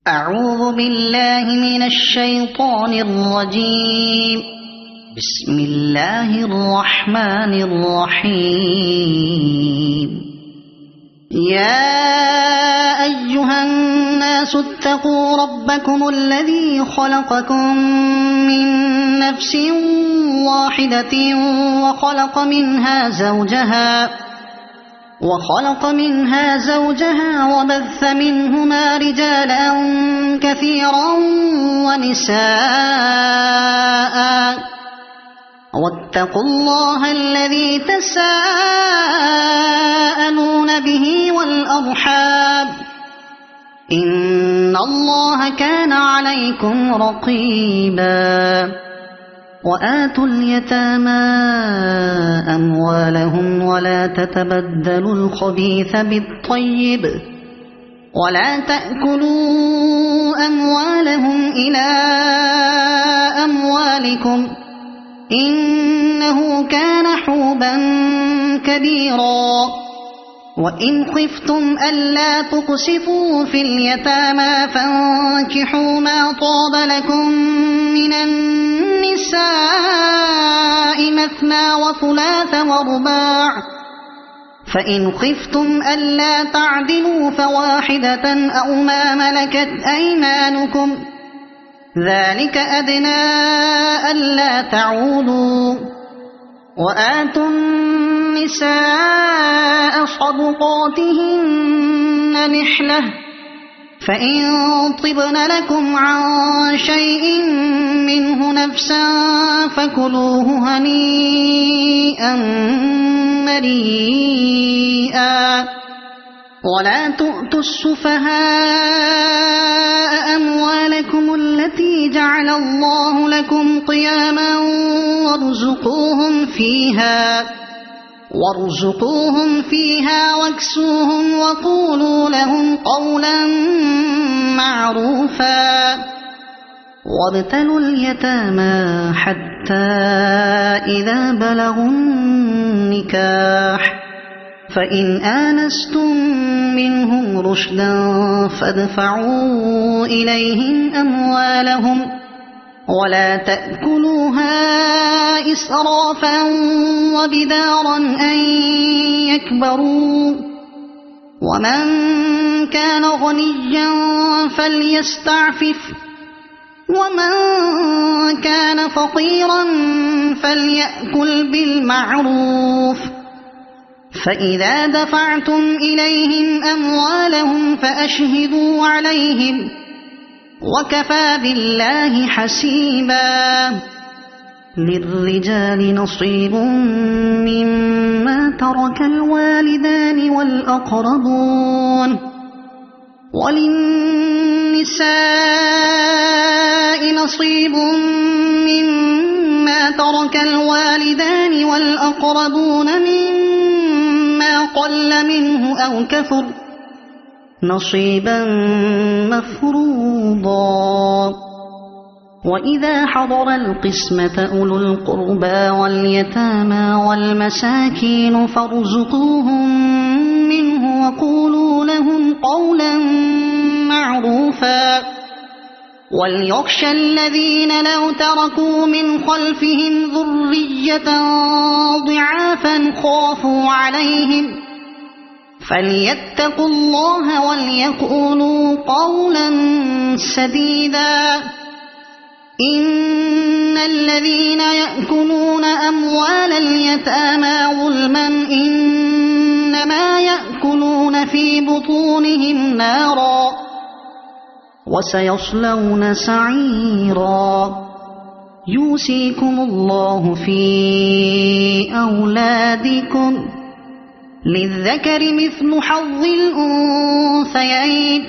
أعوذ بالله من الشيطان الرجيم. بسم الله الرحمن الرحيم. يا أيها الناس اتقوا ربكم الذي خلقكم من نفس واحدة وخلق منها زوجها وبث منهما رجالا كثيرا ونساء، واتقوا الله الذي تساءلون به والأرحام، إن الله كان عليكم رقيبا. وآتوا اليتامى أموالهم ولا تتبدلوا الخبيث بالطيب ولا تأكلوا أموالهم إلى أموالكم إنه كان حوبا كبيرا. وإن خفتم ألا تقسطوا في اليتامى فانكحوا ما طاب لكم من النساء مثنى وثلاث ورباع، فإن خفتم ألا تعدلوا فواحدة أو ما ملكت أيمانكم، ذلك أدنى ألا تعولوا. وآتوا النساء صدقاتهن نحلة، فإن طبن لكم عن شيء منه نفسا فكلوه هنيئا مريئا. ولا تؤتوا السفهاء أموالكم التي جعل الله لكم قياما وارزقوهم فيها واكسوهم وقولوا لهم قولا معروفا. وابتلوا اليتامى حتى إذا بلغوا النكاح، فإن آنستم منهم رشدا فادفعوا إليهم أموالهم ولا تأكلوها إسرافا وبدارا أن يكبروا. ومن كان غنيا فليستعفف، ومن كان فقيرا فليأكل بالمعروف. فإذا دفعتم إليهم أموالهم فأشهدوا عليهم، وكفى بالله حسيبا. للرجال نصيب مما ترك الوالدان والأقربون، وللنساء نصيب مما ترك الوالدان والأقربون مما قل منه أو كثر، نصيبا مفروضا. وإذا حضر القسمة أولو القربى واليتامى والمساكين فارزقوهم منه وقولوا لهم قولا معروفا. وليخشى الذين لو تركوا من خلفهم ذرية ضعافا خافوا عليهم فليتقوا الله وليقولوا قولا سديدا. إن الذين يأكلون أموال اليتامى ظلما إنما يأكلون في بطونهم نارا وسيصلون سعيرا. يوصيكم الله في أولادكم، للذكر مثل حظ الأنثيين،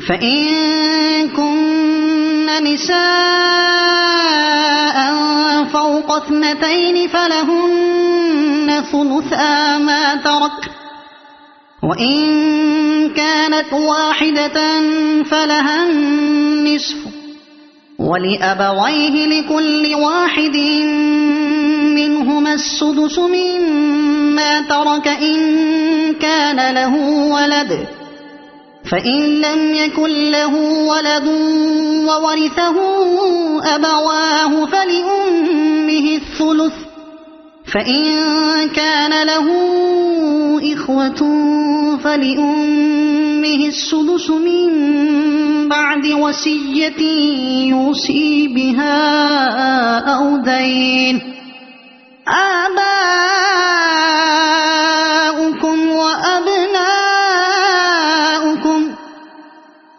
فإن كن نساء فوق 2 فلهن ثلثا ما ترك، وإن كانت واحدة فلها النصف، ولأبويه لكل واحد منهما السدس مما ترك إن كان له ولد، فإن لم يكن له ولد وورثه أبواه فلأمه الثلث، فإن كان له إخوة فلأمه السدس من بعد وصية يوصي بها أو دين. آباؤكم وأبناؤكم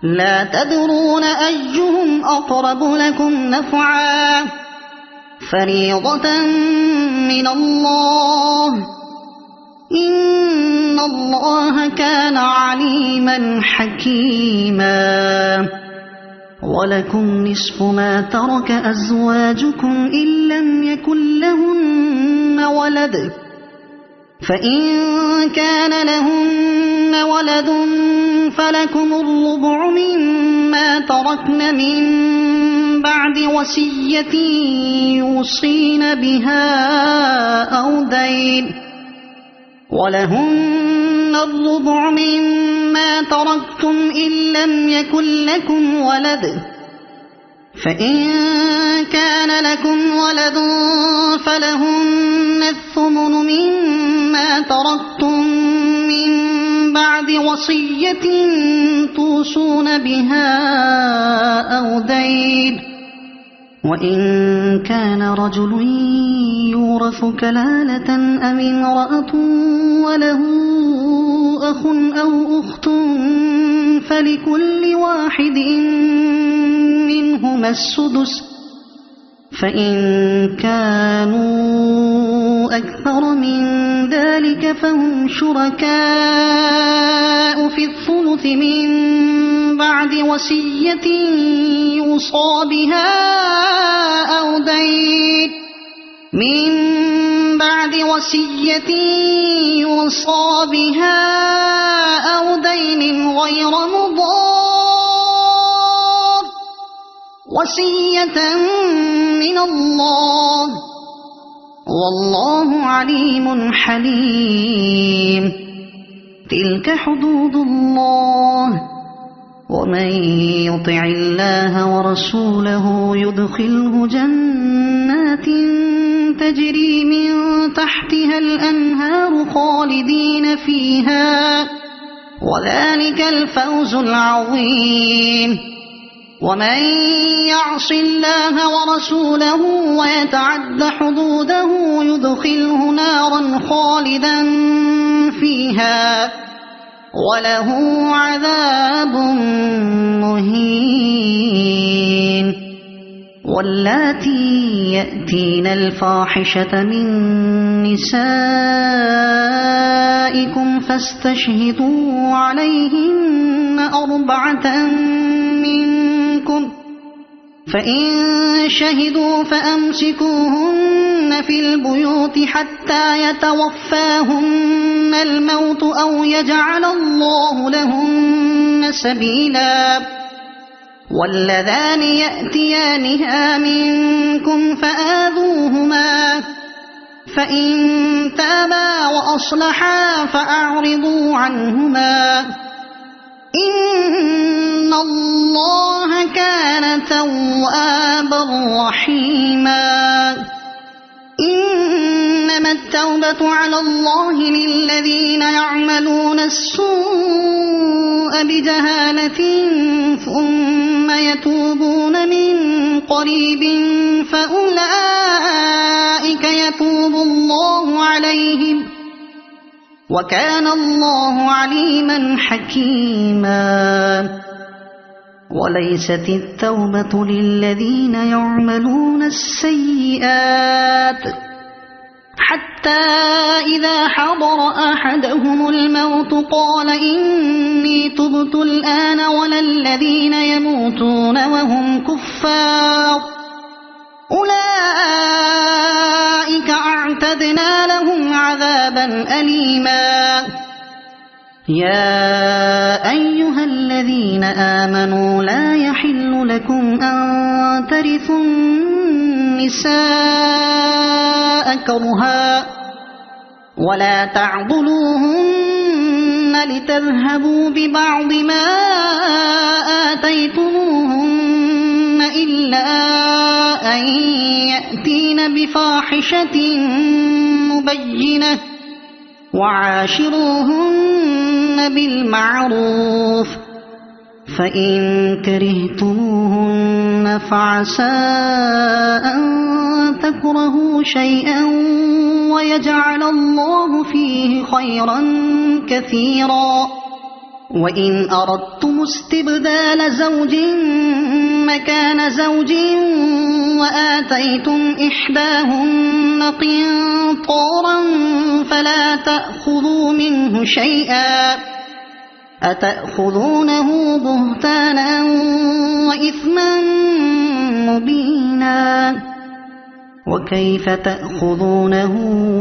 لا تدرون أيهم أقرب لكم نفعا، فريضة من الله، إن الله كان عليما حكيما. ولكم نصف ما ترك أزواجكم إن لم يكن لهن ولد، فإن كان لهن ولد فلكم الربع مما تركن من بعد وصية يوصين بها أو دين، ولهن الربع مما تركتم إن لم يكن لكم ولد، فإن كان لكم ولد فلهن الثمن مما تركتم من بعد وصية توصون بها أو دين. وإن كان رجل يورث كلالة أم امرأة وله أخ أو أخت فلكل واحد منهما السدس، فإن كانوا أكثر من ذلك فهم شركاء في الثلث من بعد وصية يوصى بها أو دين، من بعد وصية يوصى بها أو دين غير مضار، وصية من الله، والله عليم حليم. تلك حدود الله، ومن يطع الله ورسوله يدخله جنات تجري من تحتها الأنهار خالدين فيها، وذلك الفوز العظيم. ومن يعص الله ورسوله ويتعد حدوده يدخله نارا خالدا فيها وله عذاب مهين. واللاتي يأتين الفاحشة من نسائكم فاستشهدوا عليهن 4 منكم، فإن شهدوا فأمسكوهن في البيوت حتى يتوفاهن الموت أو يجعل الله لهن سبيلا. واللذان يأتيانها منكم فآذوهما، فإن تابا وأصلحا فأعرضوا عنهما، إن الله كان توابا رحيما. إنما التوبة على الله للذين يعملون السوء بجهالة ثم يتوبون من قريب فأولئك يتوب الله عليهم، وكان الله عليما حكيما. وليست التوبة للذين يعملون السيئات حتى إذا حضر أحدهم الموت قال إني تبت الآن، ولا الذين يموتون وهم كفار أولئك أعتدنا لهم عذابا أليما. يا أيها الذين آمنوا لا يحل لكم أن ترثوا النساء كرها ولا تعضلوهن لتذهبوا ببعض ما آتيتموهن إلا أن يأتين بفاحشة مبينة وعاشروهن بالمعروف فإن كرهتموهن فعسى أن تكرهوا شيئا ويجعل الله فيه خيرا كثيرا وإن أردتم استبدال زوج مكان زوج وآتيتم إحداهن قنطارا فلا تأخذوا منه شيئا أتأخذونه بهتانا وإثما مبينا وكيف تأخذونه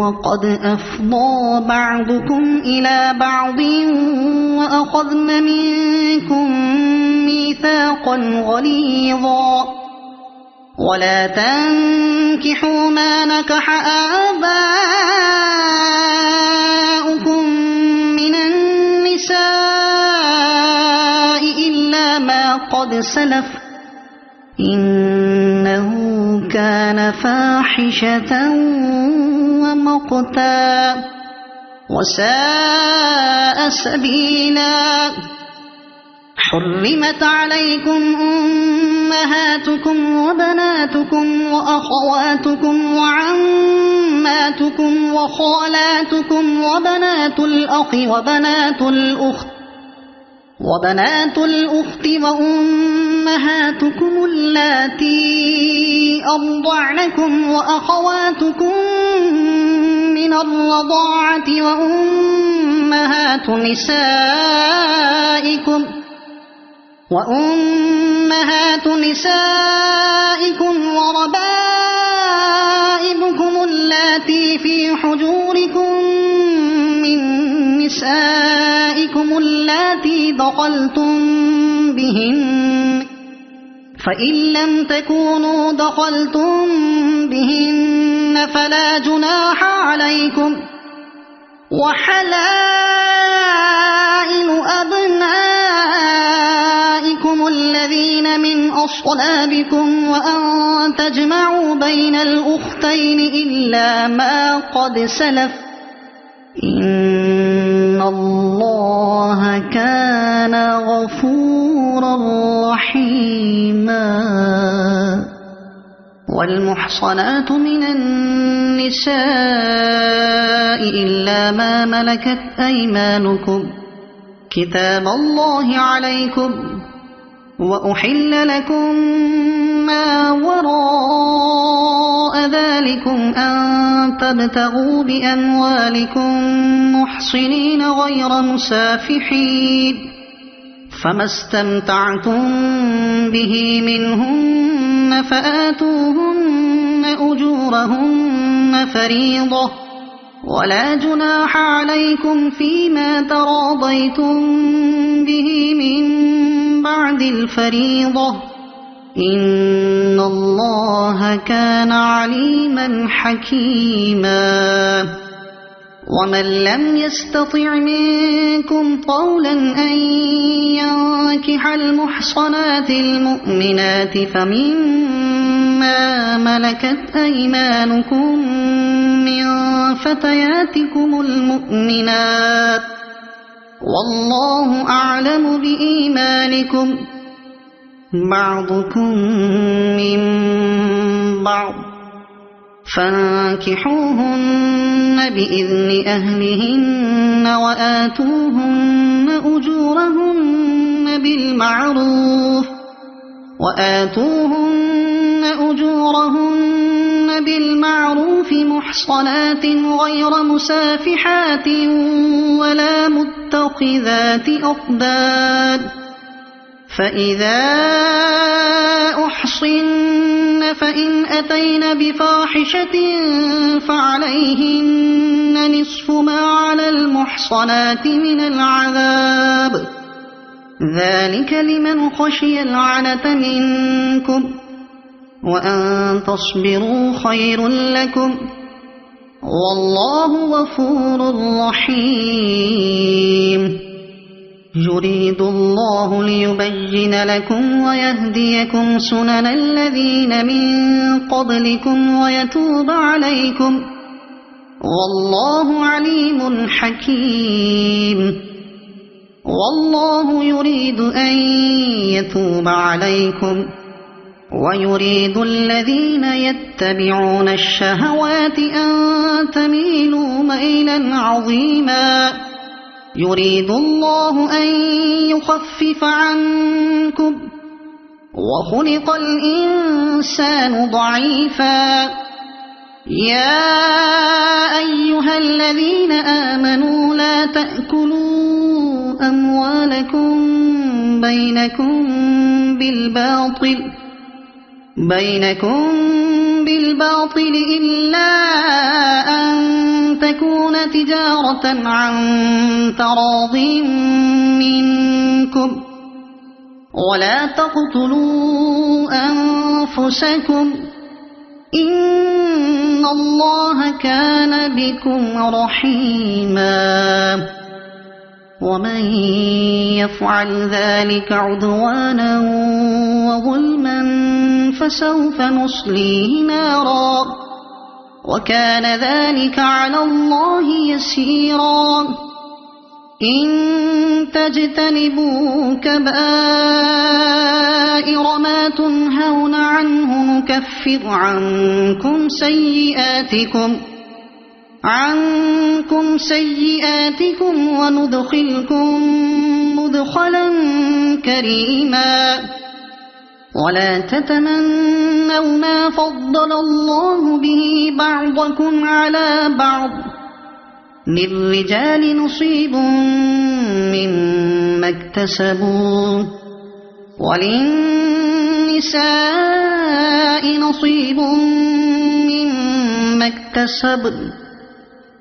وقد أفضى بعضكم إلى بعض وأخذن منكم ميثاقا غليظا ولا تنكحوا ما نكح آباؤكم من النساء إلا ما قد سلف إنه كان فاحشة ومقتا وساء سبيلا حرمت عليكم أمهاتكم وبناتكم وأخواتكم وعماتكم وخالاتكم وبنات الأخ وبنات الأخت وأمهاتكم اللاتي أرضعنكم وأخواتكم من الرضاعة وأمهات نسائكم وربائبكم اللاتي في حجوركم من نسائكم اللاتي دخلتم بهن فإن لم تكونوا دخلتم بهن فلا جناح عليكم وحلائل أبنائكم الذين من أصلابكم وأن تجمعوا بين الأختين إلا ما قد سلف إن الله كان غفورا رحيما والمحصنات من النساء إلا ما ملكت أيمانكم كتاب الله عليكم وأحل لكم ما وراء ذلكم أن تبتغوا بأموالكم محصنين غير مسافحين فما استمتعتم به منهن فآتوهن أجورهن فريضة ولا جناح عليكم فيما تراضيتم به من بعد الفريضة إن الله كان عليما حكيما ومن لم يستطع منكم طولا أن ينكح المحصنات المؤمنات فمما ملكت أيمانكم من فتياتكم المؤمنات والله أعلم بإيمانكم بعضكم من بعض فانكحوهن بإذن أهلهن وآتوهن أجورهن بالمعروف محصنات غير مسافحات ولا متخذات أخدان فإذا أحصن فإن أتين بفاحشة فعليهن نصف ما على المحصنات من العذاب ذلك لمن خشي العنة منكم وأن تصبروا خير لكم والله غفور رحيم يريد الله ليبين لكم ويهديكم سنن الذين من قبلكم ويتوب عليكم والله عليم حكيم والله يريد أن يتوب عليكم ويريد الذين يتبعون الشهوات أن تميلوا ميلا عظيما يريد الله أن يخفف عنكم وخلق الإنسان ضعيفا يا أيها الذين آمنوا لا تأكلوا أموالكم بينكم بالباطل إلا أن تكون تجارة عن تراض منكم ولا تقتلوا أنفسكم إن الله كان بكم رحيما ومن يفعل ذلك عدوانا وظلما فسوف نصليه نارا وكان ذلك على الله يسيرا إن تجتنبوا كبائر ما تنهون عنه نكفر عنكم سيئاتكم وندخلكم مدخلا كريما ولا تتمنوا ما فضل الله به بعضكم على بعض للرجال نصيب مما اكتسبوا وللنساء نصيب مما اكتسبن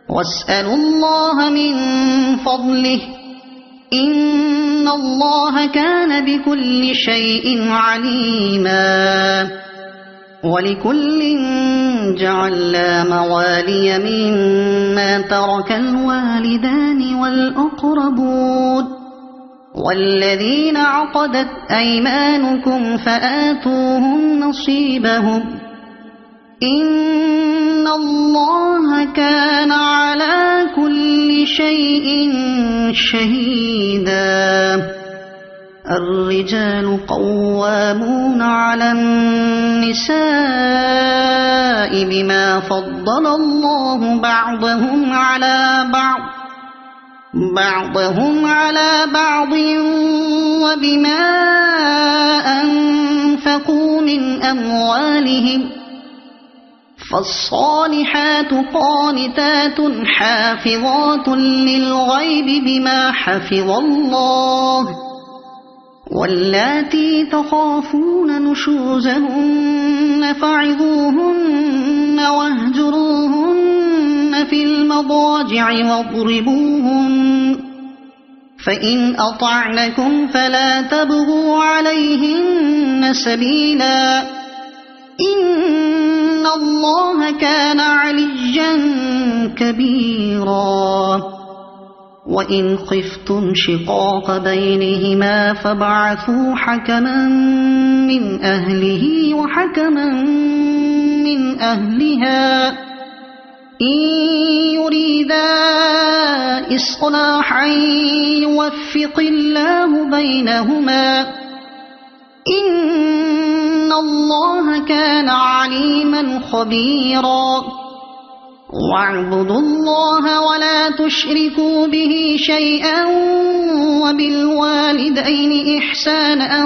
واسألوا الله من فضله إن الله كان بكل شيء عليما ولكل جعلنا موالي مما ترك الوالدان والأقربون والذين عقدت أيمانكم فآتوهم نصيبهم إن الله كان على كل شيء شهيدا الرجال قوامون على النساء بما فضل الله بعضهم على بعض وبما أنفقوا من أموالهم فالصالحات قانتات حافظات للغيب بما حفظ الله واللاتي تخافون نشوزهن فعظوهن واهجروهن في المضاجع واضربوهن فإن أطعنكم فلا تبغوا عليهن سبيلا إن الله كان عليا كبيرا وإن خفتم شقاق بينهما فابعثوا حكما من أهله وحكما من أهلها إن يريدا إصلاحا يوفق الله بينهما إن الله كان عليما خبيرا واعبدوا الله ولا تشركوا به شيئا وبالوالدين إحسانا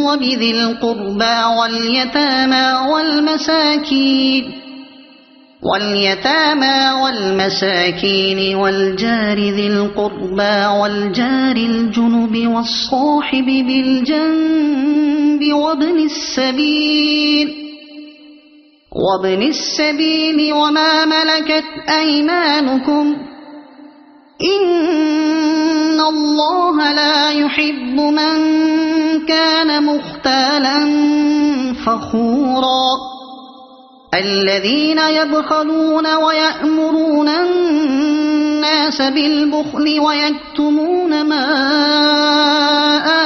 وبذي القربى واليتامى والمساكين والجار ذي القربى والجار الجنب والصاحب بالجنب وابن السبيل وما ملكت أيمانكم إن الله لا يحب من كان مختالا فخورا الذين يبخلون ويأمرون الناس بالبخل ويكتمون ما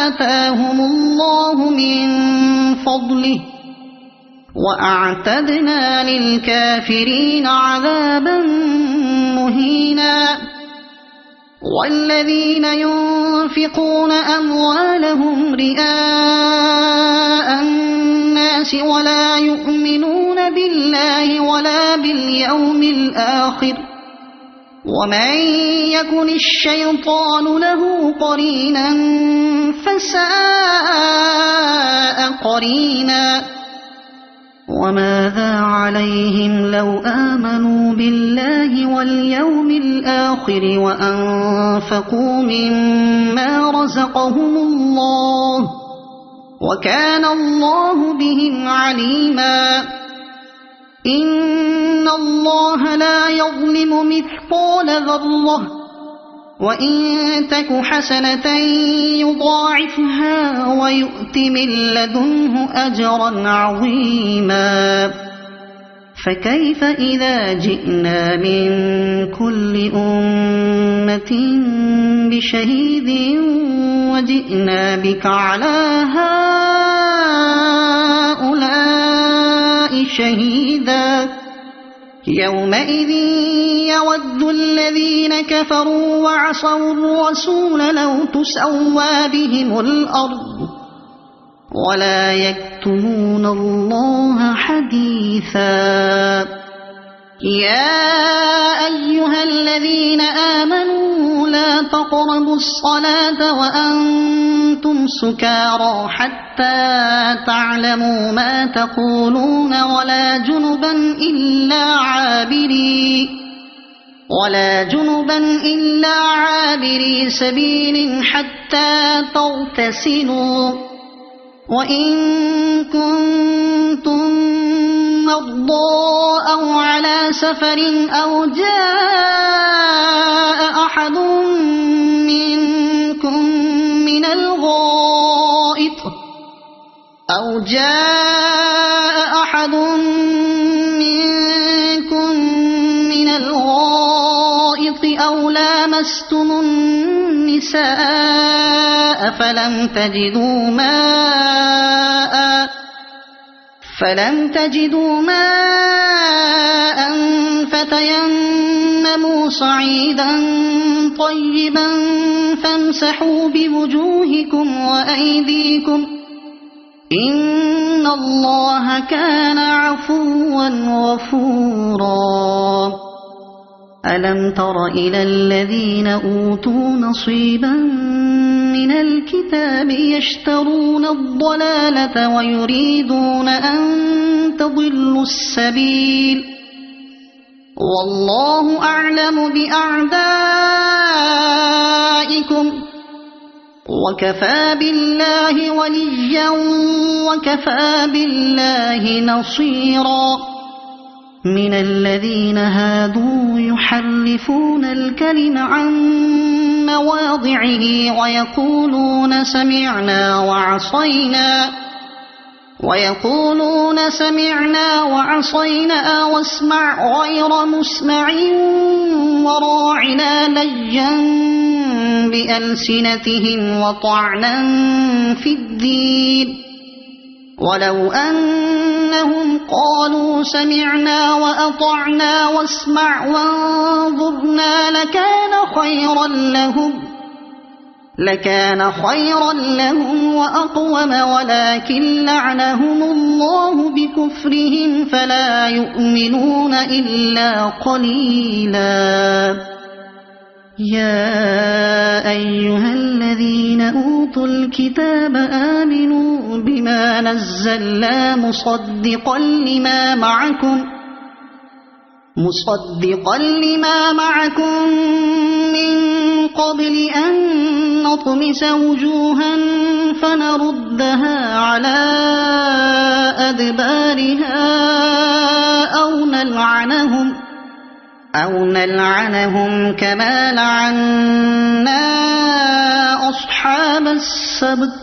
آتاهم الله من فضله وأعتدنا للكافرين عذابا مهينا والذين ينفقون أموالهم رئاء الناس ولا يؤمنون بالله ولا باليوم الآخر ومن يكن الشيطان له قرينا فساء قرينا وماذا عليهم لو آمنوا بالله واليوم الآخر وأنفقوا مما رزقهم الله وكان الله بهم عليما إن الله لا يظلم مثقال ذرة وإن تك حسنة يضاعفها ويؤت من لدنه أجرا عظيما فكيف إذا جئنا من كل أمة بشهيد وجئنا بك على هؤلاء شهيدا يومئذ يود الذين كفروا وعصوا الرسول لو تسوى بهم الأرض ولا يكتمون الله حديثا يا أيها الذين آمنوا لا تقربوا الصلاة وأنتم سكارى حتى تعلموا ما تقولون ولا جنبا إلا عابري سبيل حتى تغتسلوا وإن كنتم مرضى أو على سفر أو جاء أحد منكم من الغائط أو لامستم النساء فلم تجدوا ماء فتيمموا صعيدا طيبا فامسحوا بوجوهكم وأيديكم إن الله كان عفوا غفورا ألم تر إلى الذين أوتوا نصيبا من الكتاب يشترون الضلالة ويريدون أن تضلوا السبيل والله أعلم بأعدائكم وكفى بالله وليا وكفى بالله نصيرا من الذين هادوا يحرفون الكلم عن مواضعه ويقولون سمعنا وعصينا واسمع غير مسمع وراعنا ليا بألسنتهم وطعنا في الدين ولو أنهم قالوا سمعنا وأطعنا واسمع وانظرنا لكان خيرا لهم وأقوم ولكن لعنهم الله بكفرهم فلا يؤمنون إلا قليلا يا أيها الذين أوتوا الكتاب آمنوا بما نزلنا مصدقا لما معكم من قبل أن نطمس وجوها فنردها على أدبارها أو نلعنهم كما لعنا أصحاب السبت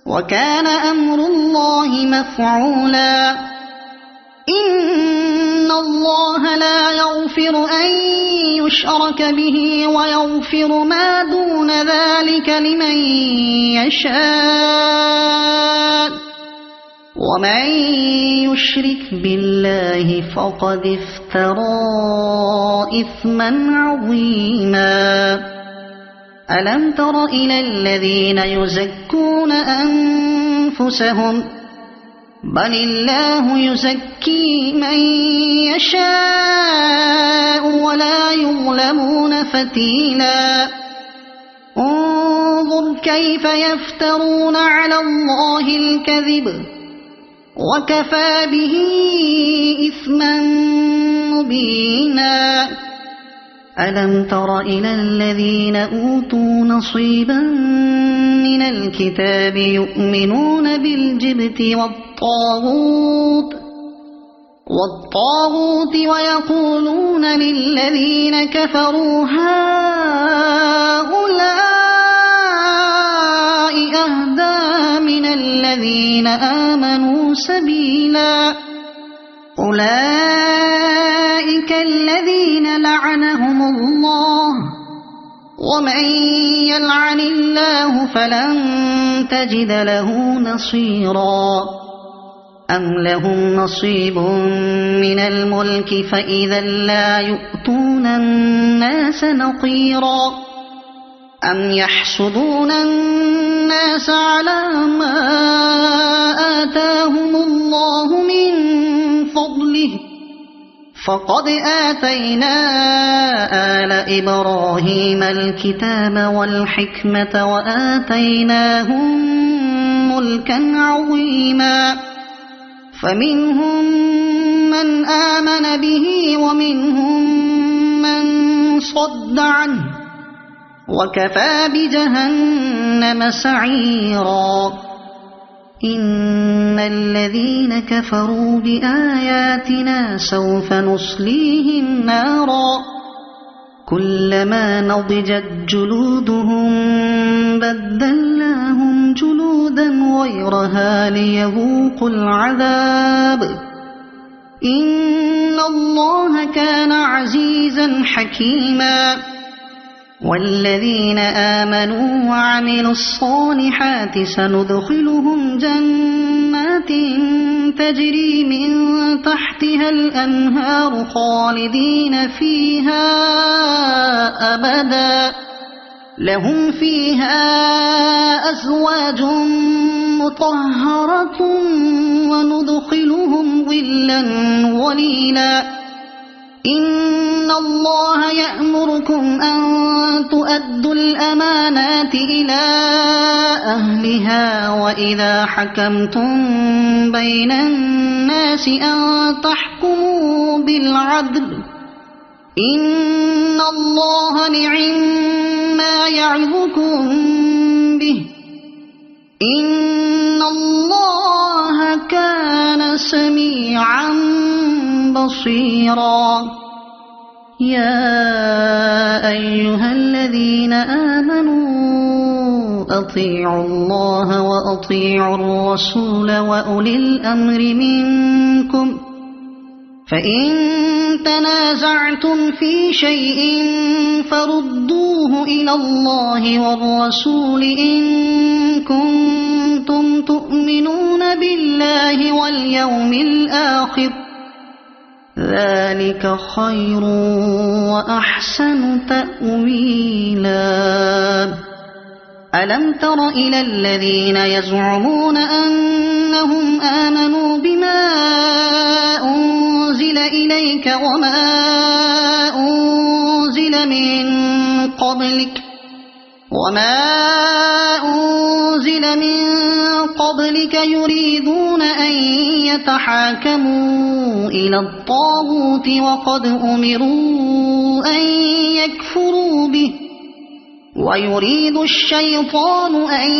وكان أمر الله مفعولا إن الله لا يغفر أن يشرك به ويغفر ما دون ذلك لمن يشاء ومن يشرك بالله فقد افترى إثما عظيما ألم تر إلى الذين يزكون أنفسهم بل الله يزكي من يشاء ولا يظلمون فتيلا انظر كيف يفترون على الله الكذب وكفى به إثما مبينا ألم تر إلى الذين أوتوا نصيبا من الكتاب يؤمنون بالجبت والطاغوت ويقولون للذين كفروا هؤلاء أهدى من الذين آمنوا سبيلا أولئك الذين لعنهم الله ومن يلعن الله فلن تجد له نصيرا أم لهم نصيب من الملك فإذا لا يؤتون الناس نقيرا أم يحسدون الناس على ما آتاهم الله من فضله فقد آتينا آل إبراهيم الكتاب والحكمة وآتيناهم ملكا عظيما فمنهم من آمن به ومنهم من صد عنه وكفى بجهنم سعيرا إن الذين كفروا بآياتنا سوف نصليهم نارا كلما نضجت جلودهم بدلناهم جلودا غيرها ليذوقوا العذاب إن الله كان عزيزا حكيما والذين آمنوا وعملوا الصالحات سندخلهم جنات تجري من تحتها الأنهار خالدين فيها أبدا لهم فيها أزواج مطهرة وندخلهم ظلا ظليلا إن الله يأمركم أن تؤدوا الأمانات إلى أهلها وإذا حكمتم بين الناس أن تحكموا بالعدل إن الله نعما يعظكم به إن الله كان سميعا بصيرا يا أيها الذين آمنوا أطيعوا الله وأطيعوا الرسول وأولي الأمر منكم فإن تنازعتم في شيء فردوه إلى الله والرسول إن كنتم تؤمنون بالله واليوم الآخر ذلك خير وأحسن تأويلا ألم تر إلى الذين يزعمون أنهم آمنوا بما أنزل إليك وما أنزل من قبلك يريدون أن يتحاكموا إلى الطاغوت وقد أمروا أن يكفروا به ويريد الشيطان أن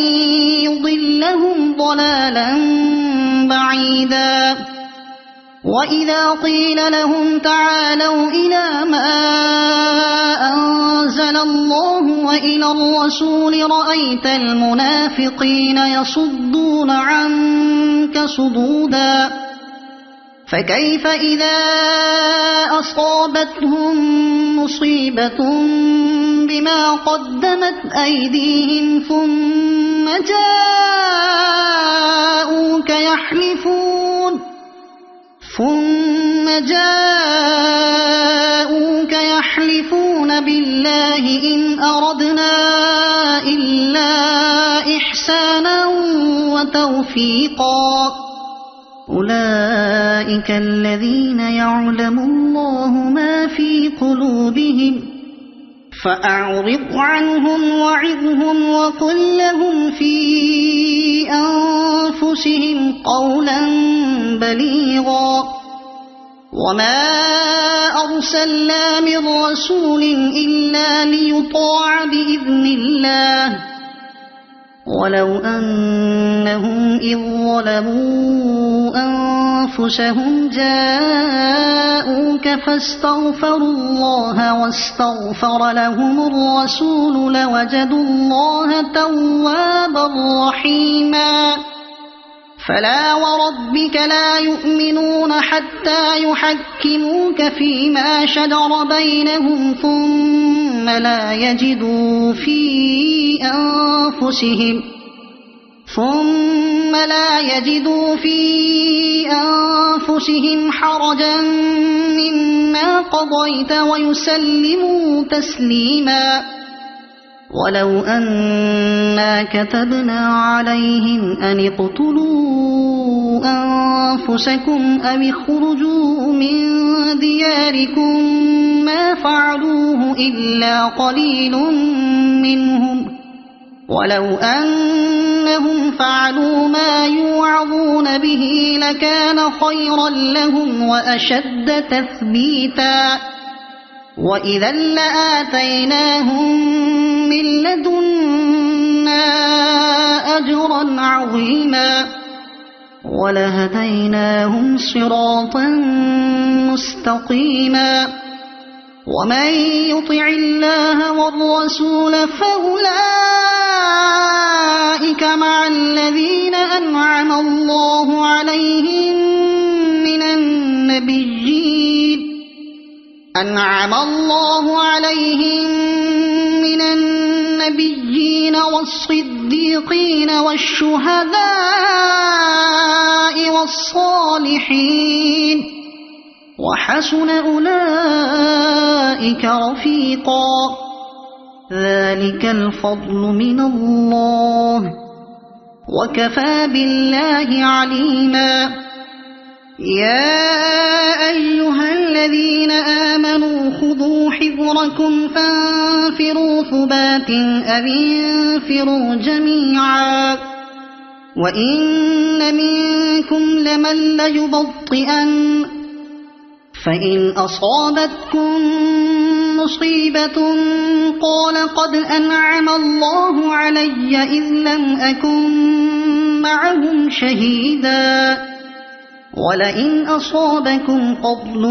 يضلهم ضلالا بعيدا وإذا قيل لهم تعالوا إلى ما أنزل الله وإلى الرسول رأيت المنافقين يصدون عنك صدودا فكيف إذا أصابتهم مصيبة بما قدمت أيديهم ثم جاءوك يحلفون بالله إن أردنا إلا إحسانا وتوفيقا أولئك الذين يعلم الله ما في قلوبهم فأعرض عنهم وعظهم وقل لهم في أنفسهم قولا بليغا وما أرسلنا من رسول إلا ليطاع بإذن الله ولو أنهم إذ ظلموا أنفسهم جاءوك فاستغفروا الله واستغفر لهم الرسول لوجدوا الله توابا رحيما فلا وربك لا يؤمنون حتى يحكموك فيما شجر بينهم ثم لا يجدوا في أنفسهم حرجا مما قضيت ويسلموا تسليما ولو أنا كتبنا عليهم أن اقتلوا أنفسكم أو اخرجوا من دياركم ما فعلوه إلا قليل منهم ولو أنهم فعلوا ما يوعظون به لكان خيرا لهم وأشد تثبيتا وإذا لآتيناهم من لدنا أجرا عظيما ولهديناهم صراطا مستقيما ومن يطع الله والرسول فأولئك مع الذين أنعم الله عليهم من النبيين والصديقين والشهداء والصالحين وحسن أولئك رفيقا ذلك الفضل من الله وكفى بالله عليما يا أيها الذين آمنوا خذوا حذركم فانفروا ثبات أو انفروا جميعا وإن منكم لمن ليبطئن فإن أصابتكم مصيبة قال قد أنعم الله علي إذ لم أكن معهم شهيدا ولئن أصابكم فضل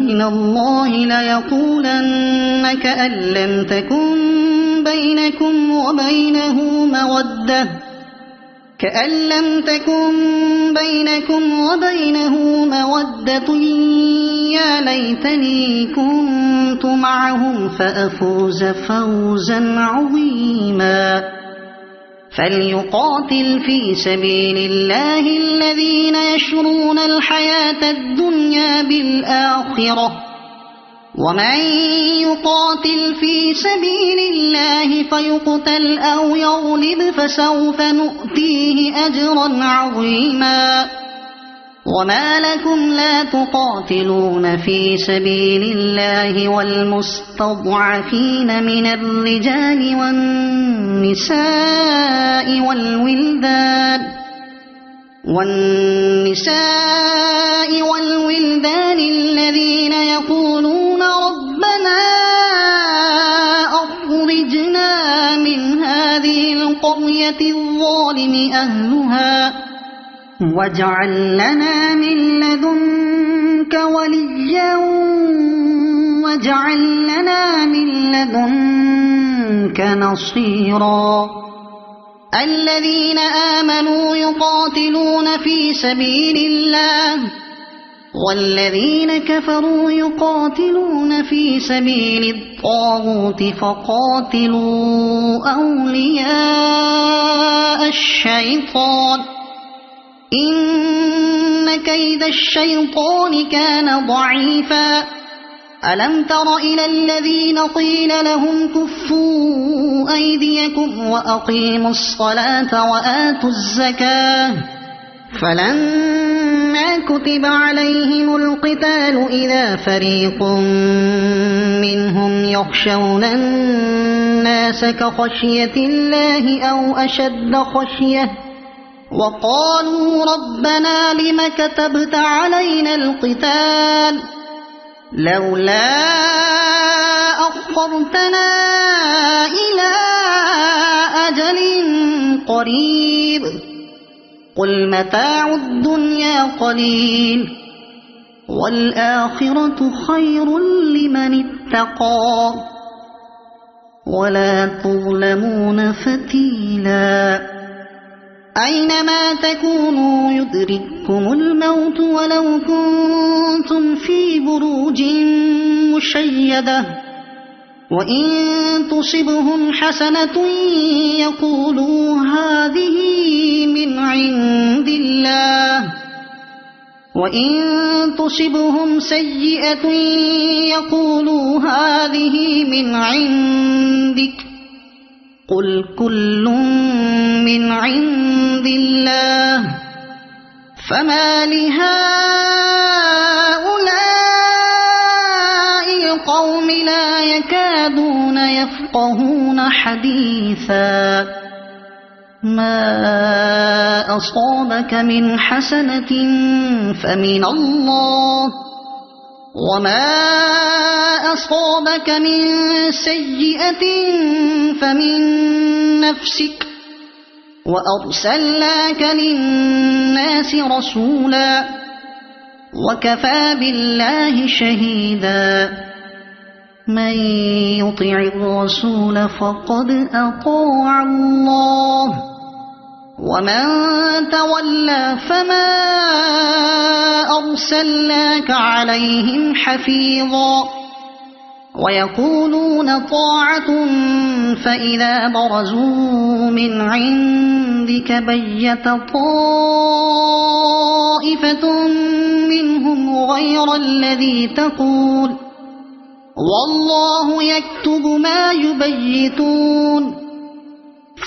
من الله ليقولن كأن لم تكن بينكم وبينه مودة يا ليتني كنت معهم فأفوز فوزا عظيما فليقاتل في سبيل الله الذين يشرون الحياة الدنيا بالآخرة ومن يقاتل في سبيل الله فيقتل أو يغلب فسوف نؤتيه أجرا عظيما وما لكم لا تقاتلون في سبيل الله والمستضعفين من الرجال والنساء والولدان الذين يقولون ربنا أخرجنا من هذه القرية الظالم أهلها واجعل لنا من لدنك وليا واجعل لنا من لدنك نصيرا الذين آمنوا يقاتلون في سبيل الله والذين كفروا يقاتلون في سبيل الطاغوت فقاتلوا أولياء الشيطان إن كيد الشيطان كان ضعيفا ألم تر إلى الذين قيل لهم كفوا أيديكم وأقيموا الصلاة وآتوا الزكاة فلما كتب عليهم القتال إذا فريق منهم يخشون الناس كخشية الله أو أشد خشية وقالوا ربنا لم كتبت علينا القتال لولا أخرتنا إلى أجل قريب قل متاع الدنيا قليل والآخرة خير لمن اتقى ولا تظلمون فتيلا أينما تكونوا يدرككم الموت ولو كنتم في بروج مشيدة وإن تصبهم حسنة يقولوا هذه من عند الله وإن تصبهم سيئة يقولوا هذه من عندك قل كل من عند الله فما لهؤلاء القوم لا يكادون يفقهون حديثا ما أصابك من حسنة فمن الله وما أصابك من سيئة فمن نفسك وأرسلناك للناس رسولا وكفى بالله شهيدا من يطع الرسول فقد أطاع الله ومن تولى فما أرسلناك عليهم حفيظا ويقولون طاعة فإذا برزوا من عندك بيت طائفة منهم غير الذي تقول والله يكتب ما يبيتون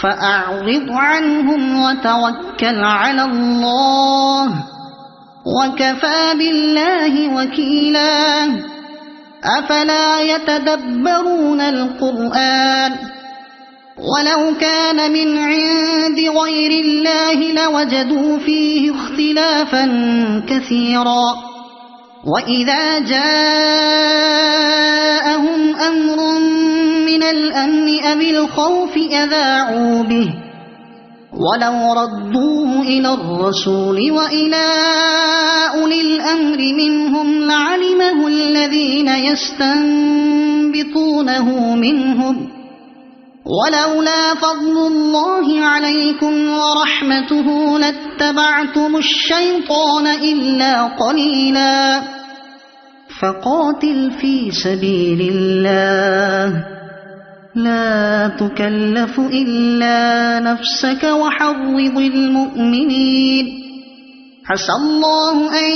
فأعرض عنهم وتوكل على الله وكفى بالله وكيلا أفلا يتدبرون القرآن ولو كان من عند غير الله لوجدوا فيه اختلافا كثيرا وإذا جاءهم أمر من الأمن أو الخوف أذاعوا به ولو ردوه إلى الرسول وإلى أولي الأمر منهم لعلمه الذين يستنبطونه منهم ولولا فضل الله عليكم ورحمته لاتبعتم الشيطان إلا قليلا فقاتل في سبيل الله لا تكلف إلا نفسك وحرض المؤمنين عسى الله أن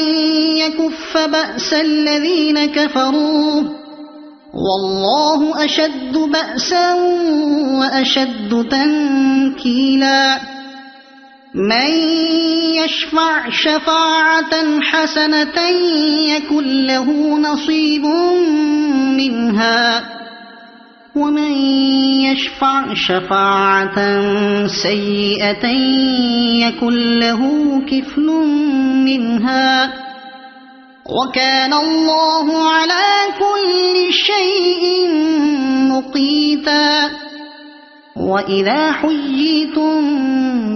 يكف بأس الذين كفروا والله أشد بأسا وأشد تنكيلا من يشفع شفاعة حسنة يكن له نصيب منها ومن يشفع شفاعة سيئة يكن له كفل منها وكان الله على كل شيء مقيتا وإذا حييتم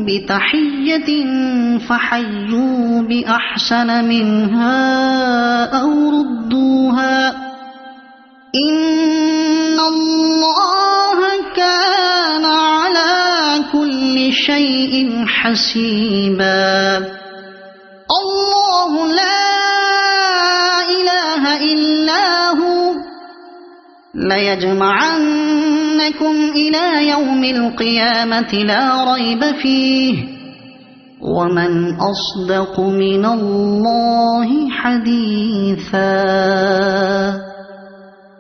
بتحية فحيوا بأحسن منها أو ردوها إن الله كان على كل شيء حسيبا الله لا ليجمعنكم إلى يوم القيامة لا ريب فيه ومن أصدق من الله حديثا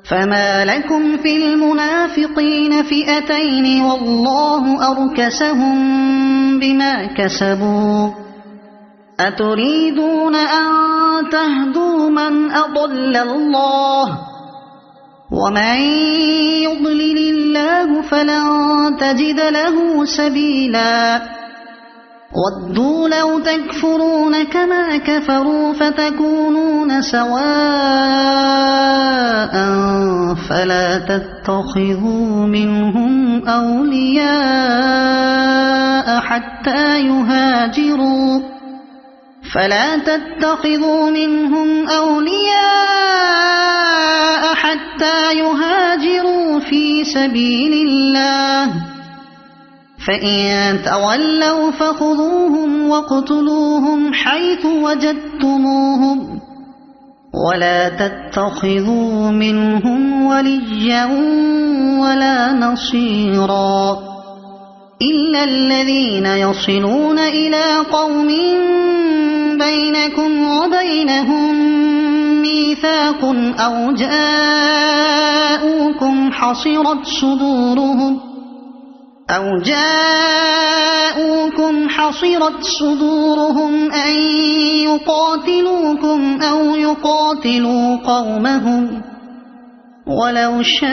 فما لكم في المنافقين فئتين والله أركسهم بما كسبوا أتريدون أن تهدوا من أضل الله ومن يضلل الله فلن تجد له سبيلا ودوا لو تكفرون كما كفروا فتكونون سواء فلا تتخذوا منهم أولياء حتى يهاجروا في سبيل الله فإن تولوا فخذوهم واقتلوهم حيث وجدتموهم ولا تتخذوا منهم وليا ولا نصيرا إلا الذين يصلون إلى قوم بينكم وبينهم ميثاق أو جاءوكم حصرت صدورهم أن يقاتلوكم أو يقاتلوا قومهم ولو شاء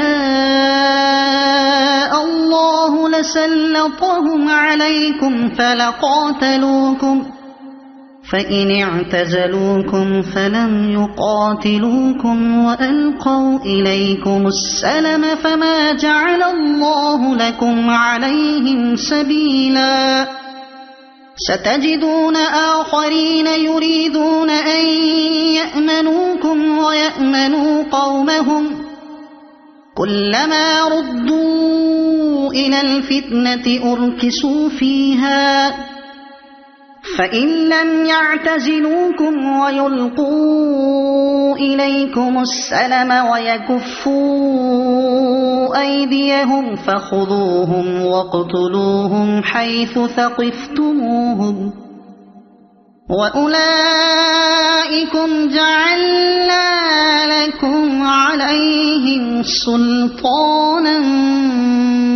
الله لسلطهم عليكم فلقاتلوكم فإن اعتزلوكم فلم يقاتلوكم وألقوا إليكم السلم فما جعل الله لكم عليهم سبيلا ستجدون آخرين يريدون أن يأمنوكم ويأمنوا قومهم كلما ردوا إلى الفتنة أركسوا فيها فإن لم يعتزلوكم ويلقوا إليكم السلم ويكفوا أيديهم فخذوهم واقتلوهم حيث ثقفتموهم وأولئكم جعلنا لكم عليهم سلطانا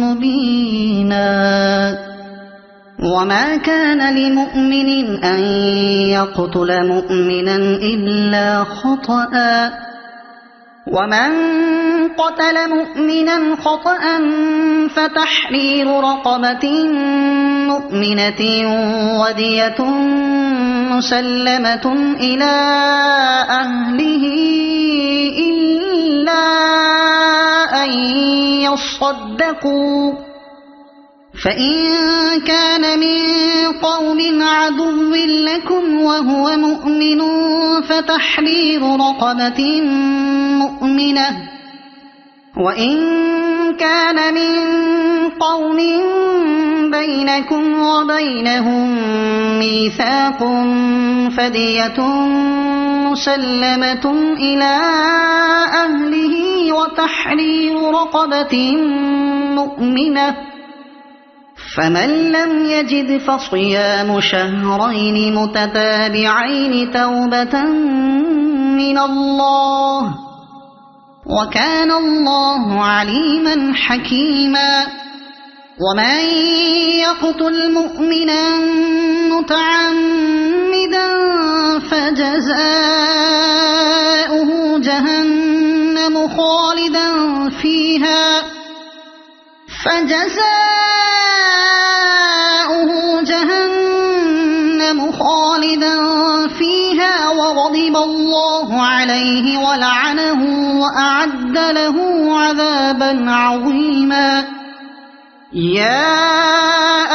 مبينا وما كان لمؤمن أن يقتل مؤمنا إلا خطأ ومن قتل مؤمنا خطأ فتحرير رقبة مؤمنة ودية مسلمة إلى أهله إلا أن يصدقوا فإن كان من قوم عدو لكم وهو مؤمن فتحرير رقبة مؤمنة وإن كان من قوم بينكم وبينهم ميثاق فدية مسلمة إلى أهله وتحرير رقبة مؤمنة فمن لم يجد فصيام شهرين متتابعين توبة من الله وكان الله عليما حكيما ومن يقتل مؤمنا متعمدا فجزاؤه جهنم خالدا فيها وغضب الله عليه ولعنه وأعد له عذابا عظيما يا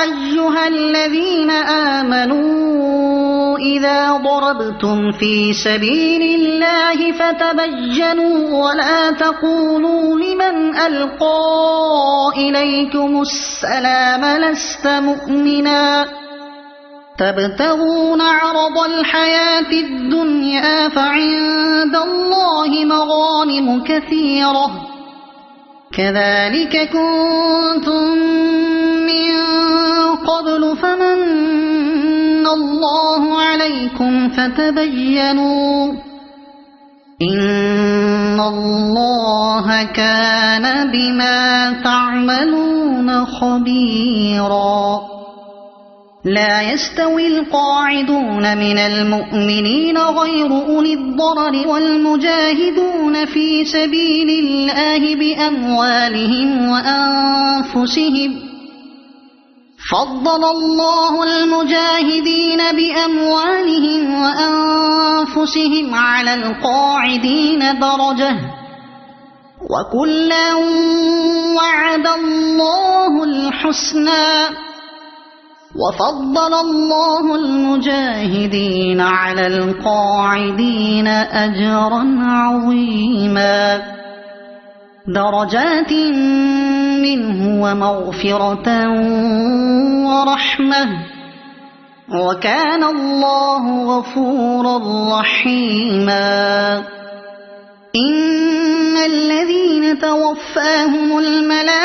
أيها الذين آمنوا إذا ضربتم في سبيل الله فتبينوا ولا تقولوا لمن ألقى إليكم السلام لست مؤمنا تبتغون عرض الحياة الدنيا فعند الله مغانم كثيرة كذلك كنتم من قبل فمن الله عليكم فتبينوا إن الله كان بما تعملون خبيرا لا يستوي القاعدون من المؤمنين غير أولي الضرر والمجاهدون في سبيل الله بأموالهم وأنفسهم فضل الله المجاهدين بأموالهم وأنفسهم على القاعدين درجة وكلا وعد الله الحسنى وفضل الله المجاهدين على القاعدين أجرا عظيما درجات منه ومغفرة ورحمة وكان الله غفورا رحيما إن الذين توفاهم الملائكة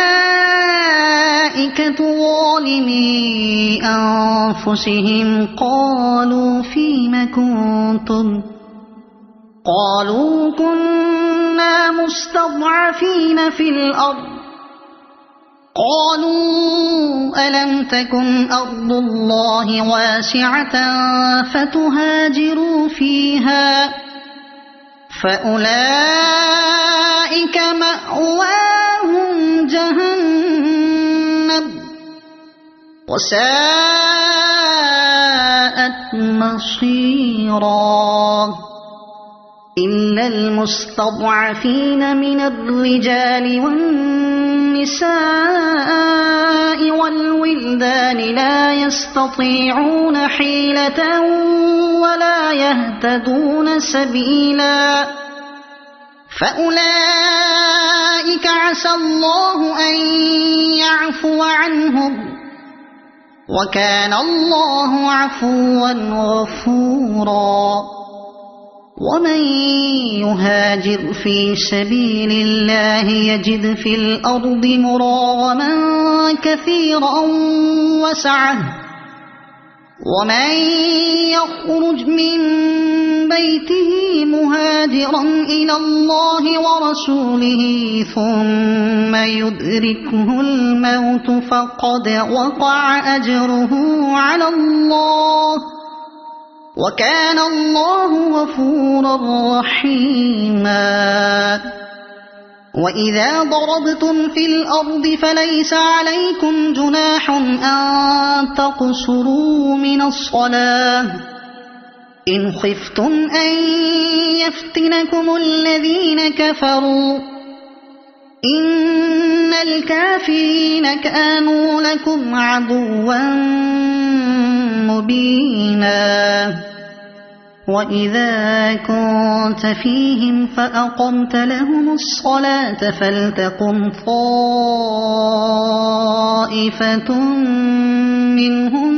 ظالمي أنفسهم قالوا فيم كنتم قالوا كنا مستضعفين في الأرض قالوا ألم تكن أرض الله واسعة فتهاجروا فيها فأولئك مأواهم جهنم وساءت مصيرا إلا المستضعفين من الرجال والنساء والولدان لا يستطيعون حيلة ولا يهتدون سبيلا فأولئك عسى الله أن يعفو عنهم وكان الله عفوا غفورا ومن يهاجر في سبيل الله يجد في الأرض مراغما كثيرا وسعة ومن يخرج من بيته مهاجرا إلى الله ورسوله ثم يدركه الموت فقد وقع أجره على الله وكان الله غفورا رحيما وإذا ضربتم في الأرض فليس عليكم جناح أن تقصروا من الصلاة إن خفتم أن يفتنكم الذين كفروا إن الكافرين كانوا لكم عدوا مبينا وإذا كنت فيهم فأقمت لهم الصلاة فلتقم طائفة منهم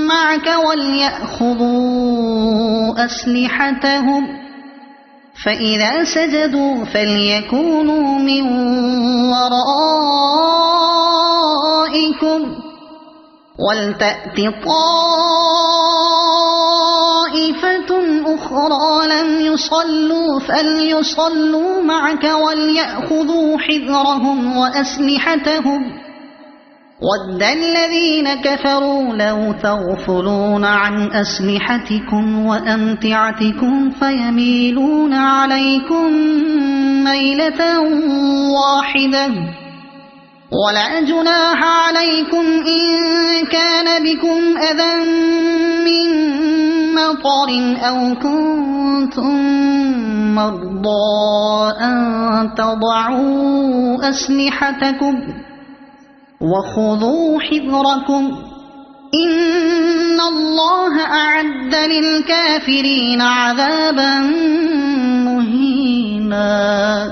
معك وليأخذوا أسلحتهم فإذا سجدوا فليكونوا من ورائكم ولتأت طائفة أخرى لم يصلوا فليصلوا معك وليأخذوا حذرهم وأسلحتهم ود الذين كفروا لو تغفلون عن أسلحتكم وأمتعتكم فيميلون عليكم ميلة واحدة ولا جناح عليكم إن كان بكم أذى من مطر أو كنتم مرضى أن تضعوا أسلحتكم وخذوا حذركم إن الله أعد للكافرين عذابا مهينا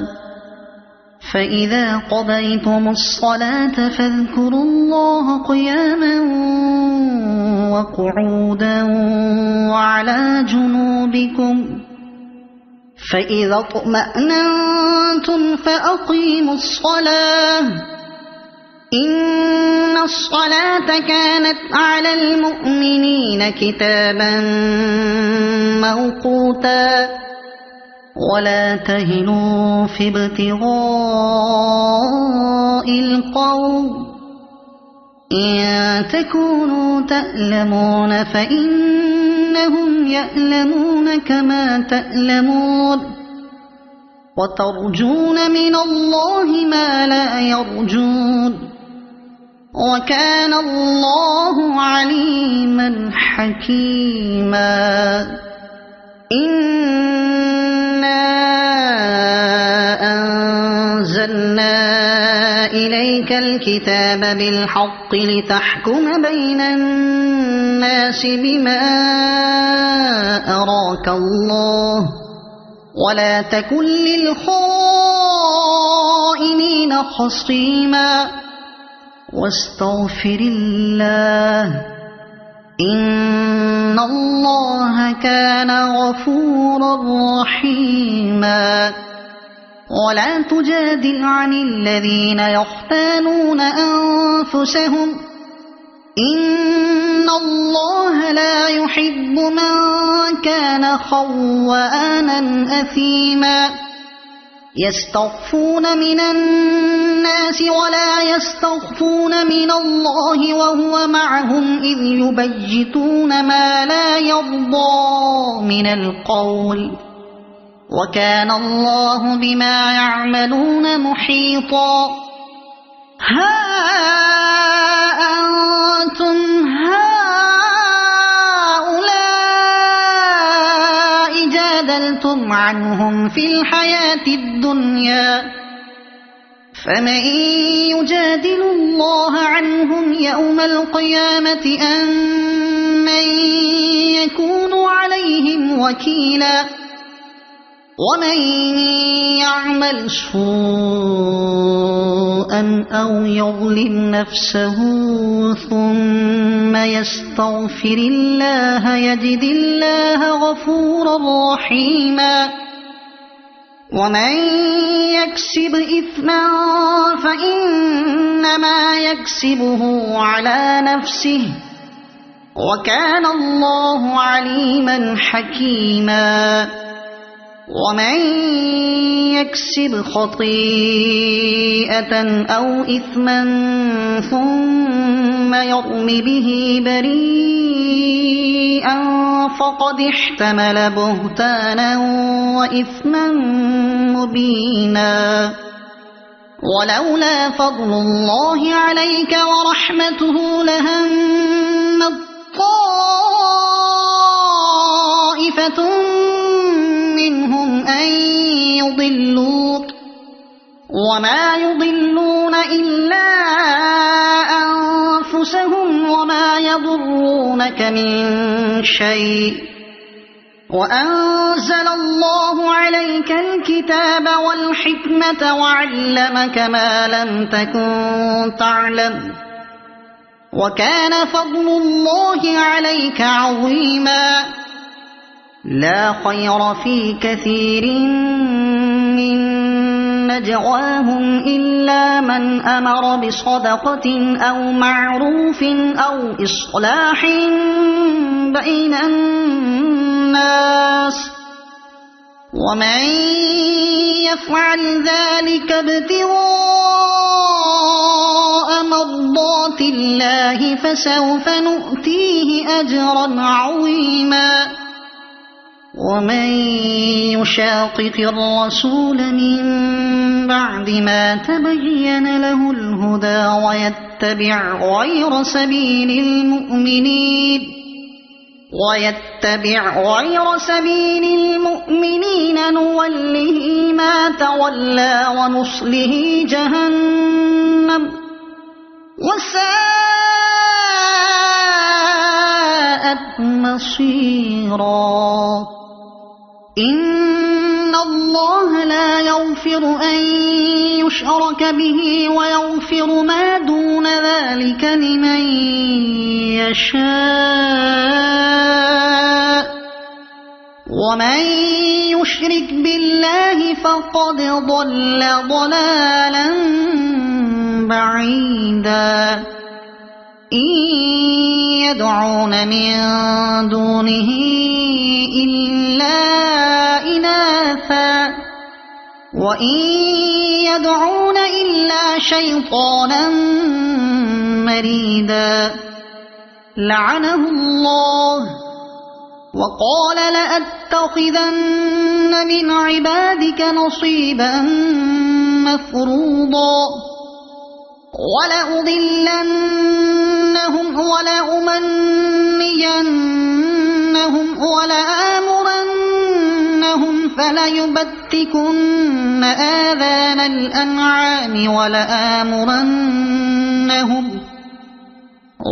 فإذا قضيتم الصلاة فاذكروا الله قياما وقعودا وعلى جنوبكم فإذا اطمأننتم فأقيموا الصلاة إن الصلاة كانت على المؤمنين كتابا موقوتا ولا تهنوا في ابتغاء القوم إن تكونوا تألمون فإنهم يألمون كما تألمون وترجون من الله ما لا يرجون وكان الله عليما حكيما إنا أنزلنا إليك الكتاب بالحق لتحكم بين الناس بما أراك الله ولا تكن للخائنين خصيما واستغفر الله إن الله كان غفورا رحيما ولا تجادل عن الذين يختانون أنفسهم إن الله لا يحب من كان خوانا أثيما يستخفون من الناس ولا يستخفون من الله وهو معهم إذ يبيتون ما لا يرضى من القول وكان الله بما يعملون محيطا ها أنتم هؤلاء جادلتم عنهم في الحياة الدنيا فمن يجادل الله عنهم يوم القيامة أم من يكون عليهم وكيلا ومن يعمل سوءا أو يظلم نفسه ثم يستغفر الله يجد الله غفورا رحيما ومن يكسب إثما فإنما يكسبه على نفسه وكان الله عليما حكيما ومن يكسب خطيئة أو إثما ثم يرم به بريئا فقد احتمل بهتانا وإثما مبينا ولولا فضل الله عليك ورحمته لهم طائفة منهم أن يضلوك وما يضلون إلا أنفسهم وما يضرونك من شيء وأنزل الله عليك الكتاب والحكمة وعلمك ما لم تكن تعلم وكان فضل الله عليك عظيما لا خير في كثير من نجواهم إلا من أمر بصدقة أو معروف أو إصلاح بين الناس ومن يفعل ذلك ابتغاء مرضات الله فسوف نؤتيه أجرا عظيما ومن يشاقق الرسول من بعد ما تبين له الهدى ويتبع غير سبيل المؤمنين نوله ما تولى ونصله جهنم وساءت مصيرا إن الله لا يغفر أن يشرك به ويغفر ما دون ذلك لمن يشاء ومن يشرك بالله فقد ضل ضلالا بعيدا إن يدعون من دونه إلا إناثا وإن يدعون إلا شيطانا مريدا لعنه الله وقال لأتخذن من عبادك نصيبا مفروضا ولأضلنهم ولأمنينهم ولآمرنهم فليبتكن آذان الأنعام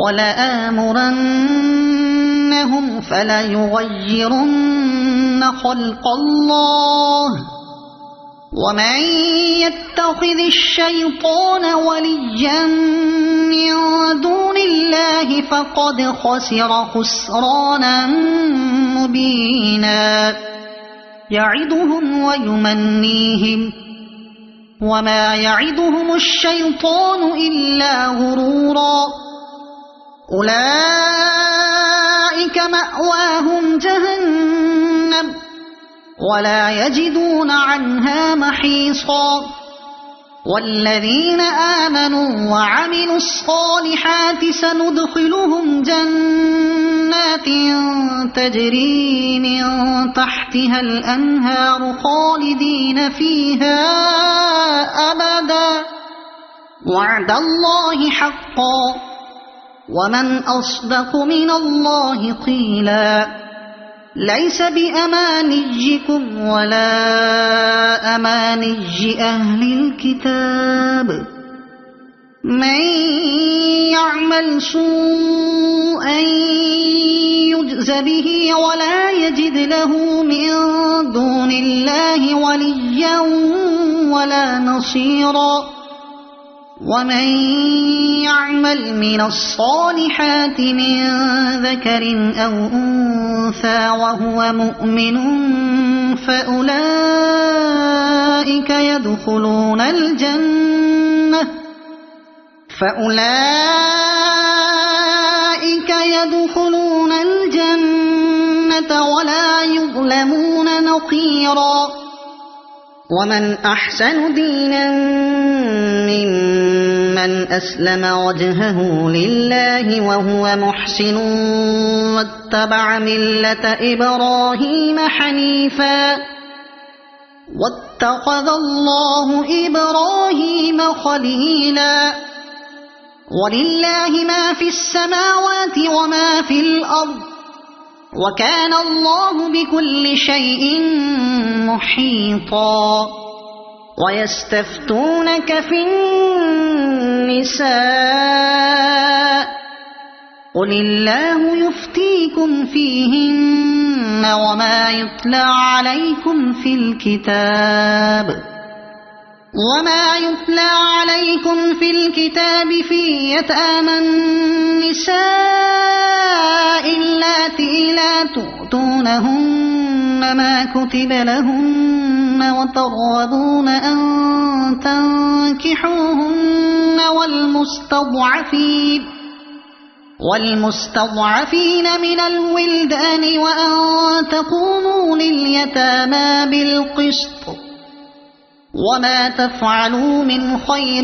ولآمرنهم فليغيرن خلق الله ومن يتخذ الشيطان وليا من دون الله فقد خسر خسرانا مبينا يعدهم ويمنيهم وما يعدهم الشيطان إلا غرورا أولئك مأواهم جهنم ولا يجدون عنها محيصا والذين آمنوا وعملوا الصالحات سندخلهم جنات تجري من تحتها الأنهار خالدين فيها أبدا وعد الله حقا ومن أصدق من الله قيلا ليس بأمانيكم ولا أماني أهل الكتاب من يعمل سوءا يجز به ولا يجد له من دون الله وليا ولا نصيرا ومن يعمل من الصالحات من ذكر أو أنثى وهو مؤمن فأولئك يدخلون الجنة ولا يظلمون نقيرا ومن أحسن دينا ممن أسلم وجهه لله وهو محسن واتبع ملة إبراهيم حنيفا واتخذ الله إبراهيم خليلا ولله ما في السماوات وما في الأرض وكان الله بكل شيء محيطا ويستفتونك في النساء قل الله يفتيكم فيهن وما يتلى عليكم في الكتاب في يتامى النساء اللاتي لا تؤتونهن ما كتب لهن وترغبون أن تنكحوهن والمستضعفين من الولدان وأن تقوموا لليتامى بالقسط وما تفعلوا من خير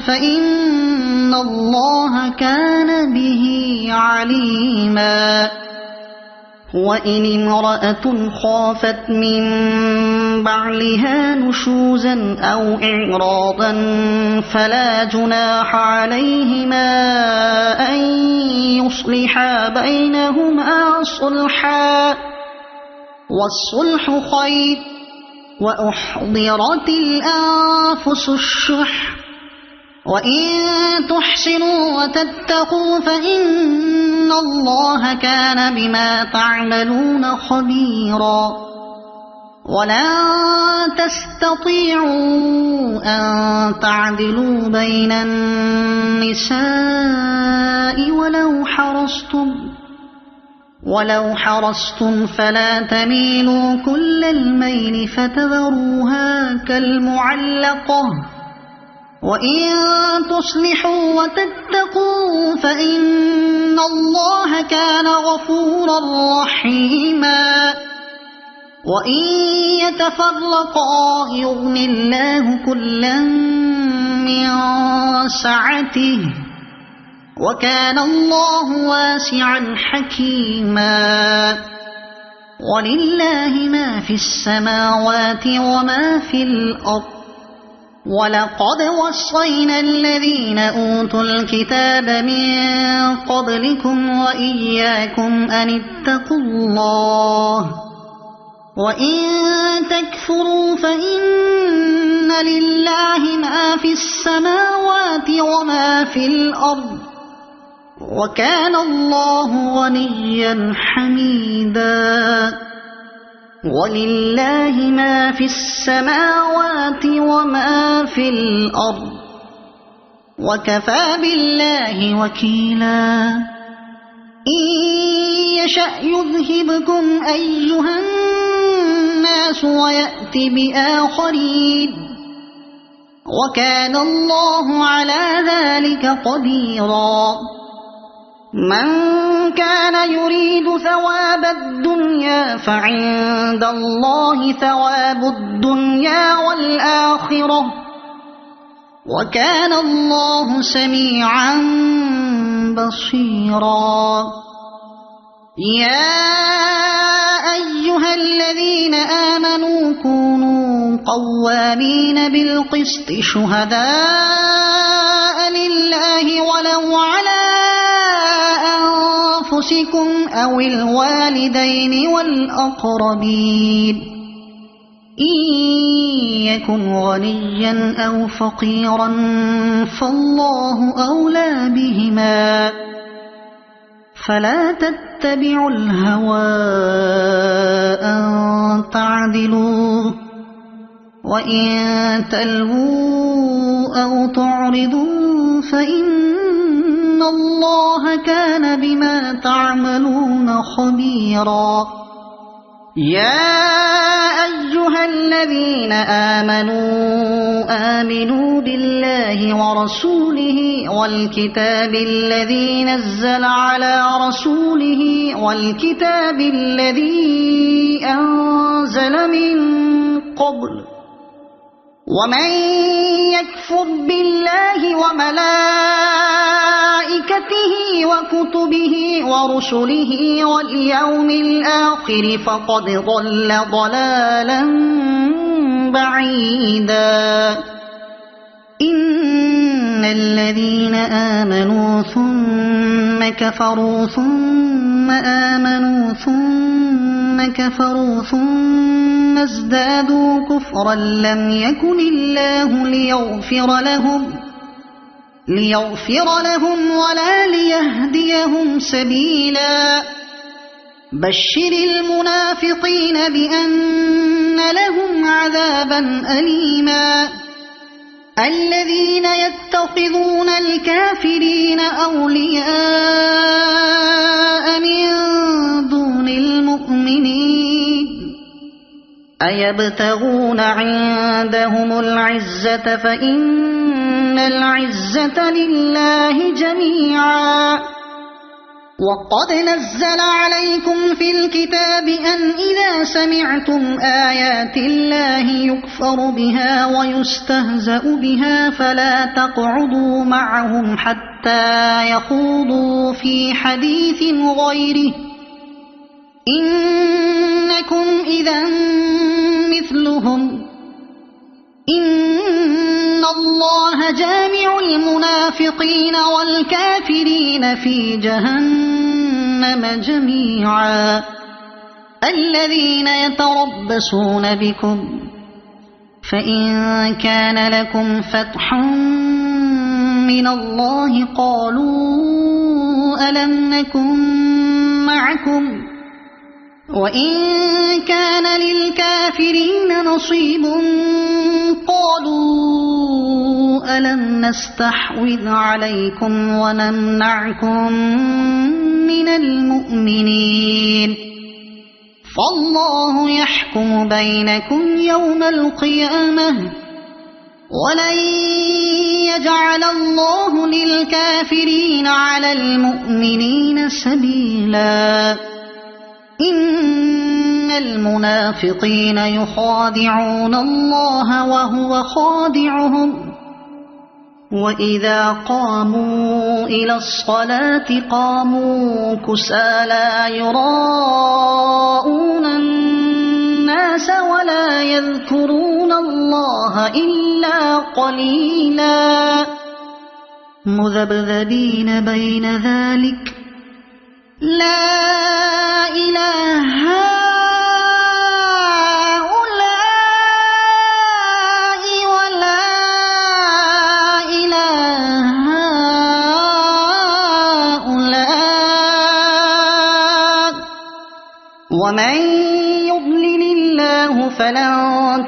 فإن الله كان به عليما وإن امرأة خافت من بعلها نشوزا أو إعراضا فلا جناح عليهما أن يصلحا بينهما صلحا والصلح خير وأحضرت الأنفس الشح وإن تحسنوا وتتقوا فإن الله كان بما تعملون خبيرا ولن تستطيعوا أن تعدلوا بين النساء ولو حرصتم فلا تميلوا كل الميل فتذروها كالمعلقة وإن تصلحوا وتتقوا فإن الله كان غفورا رحيما وإن يتفرقا يغن الله كلا من سعته وكان الله واسعا حكيما ولله ما في السماوات وما في الأرض ولقد وصينا الذين أوتوا الكتاب من قبلكم وإياكم أن اتقوا الله وإن تكفروا فإن لله ما في السماوات وما في الأرض وكان الله غنيا حميدا ولله ما في السماوات وما في الأرض وكفى بالله وكيلا إن يشأ يذهبكم أيها الناس ويأت بآخرين وكان الله على ذلك قديرا من كان يريد ثواب الدنيا فعند الله ثواب الدنيا والآخرة وكان الله سميعا بصيرا يا أيها الذين آمنوا كونوا قوامين بالقسط شهداء لله ولو على أنفسكم أو الوالدين والأقربين إن يكن غنيا أو فقيرا فالله أولى بهما فلا تتبعوا الهوى أن تعدلوا وإن تلووا أو تعرضوا فإن الله كان بما تعملون خبيرا يا أيها الذين آمنوا بالله ورسوله والكتاب الذي نزل على رسوله والكتاب الذي أنزل من قبل ومن يكفر بالله وملائكته وكتبه ورسله واليوم الآخر فقد ضل ضلالا بعيدا إن الذين آمنوا ثم كفروا ثم آمنوا ثم كفروا ثم ازدادوا كفرا لم يكن الله ليغفر لهم ولا ليهديهم سبيلا بشر المنافقين بأن لهم عذابا أليما الذين يتخذون الكافرين أولياء من دون المؤمنين أيبتغون عندهم العزة فإن العزة لله جميعا وقد نزل عليكم في الكتاب أن إذا سمعتم آيات الله يكفر بها ويستهزأ بها فلا تقعدوا معهم حتى يخوضوا في حديث غيره إنكم إذا مثلهم إن الله جامع المنافقين والكافرين في جهنم جميعا الذين يتربصون بكم فإن كان لكم فتح من الله قالوا ألم نكن معكم وإن كان للكافرين نصيب قالوا ألم نستحوذ عليكم ونمنعكم من المؤمنين فالله يحكم بينكم يوم القيامة ولن يجعل الله للكافرين على المؤمنين سبيلا إن المنافقين يخادعون الله وهو خادعهم وإذا قاموا إلى الصلاة قاموا كسالى يراءون الناس ولا يذكرون الله إلا قليلا مذبذبين بين ذلك لا إله هؤلاء ولا إله هؤلاء ومن يضلل الله فلن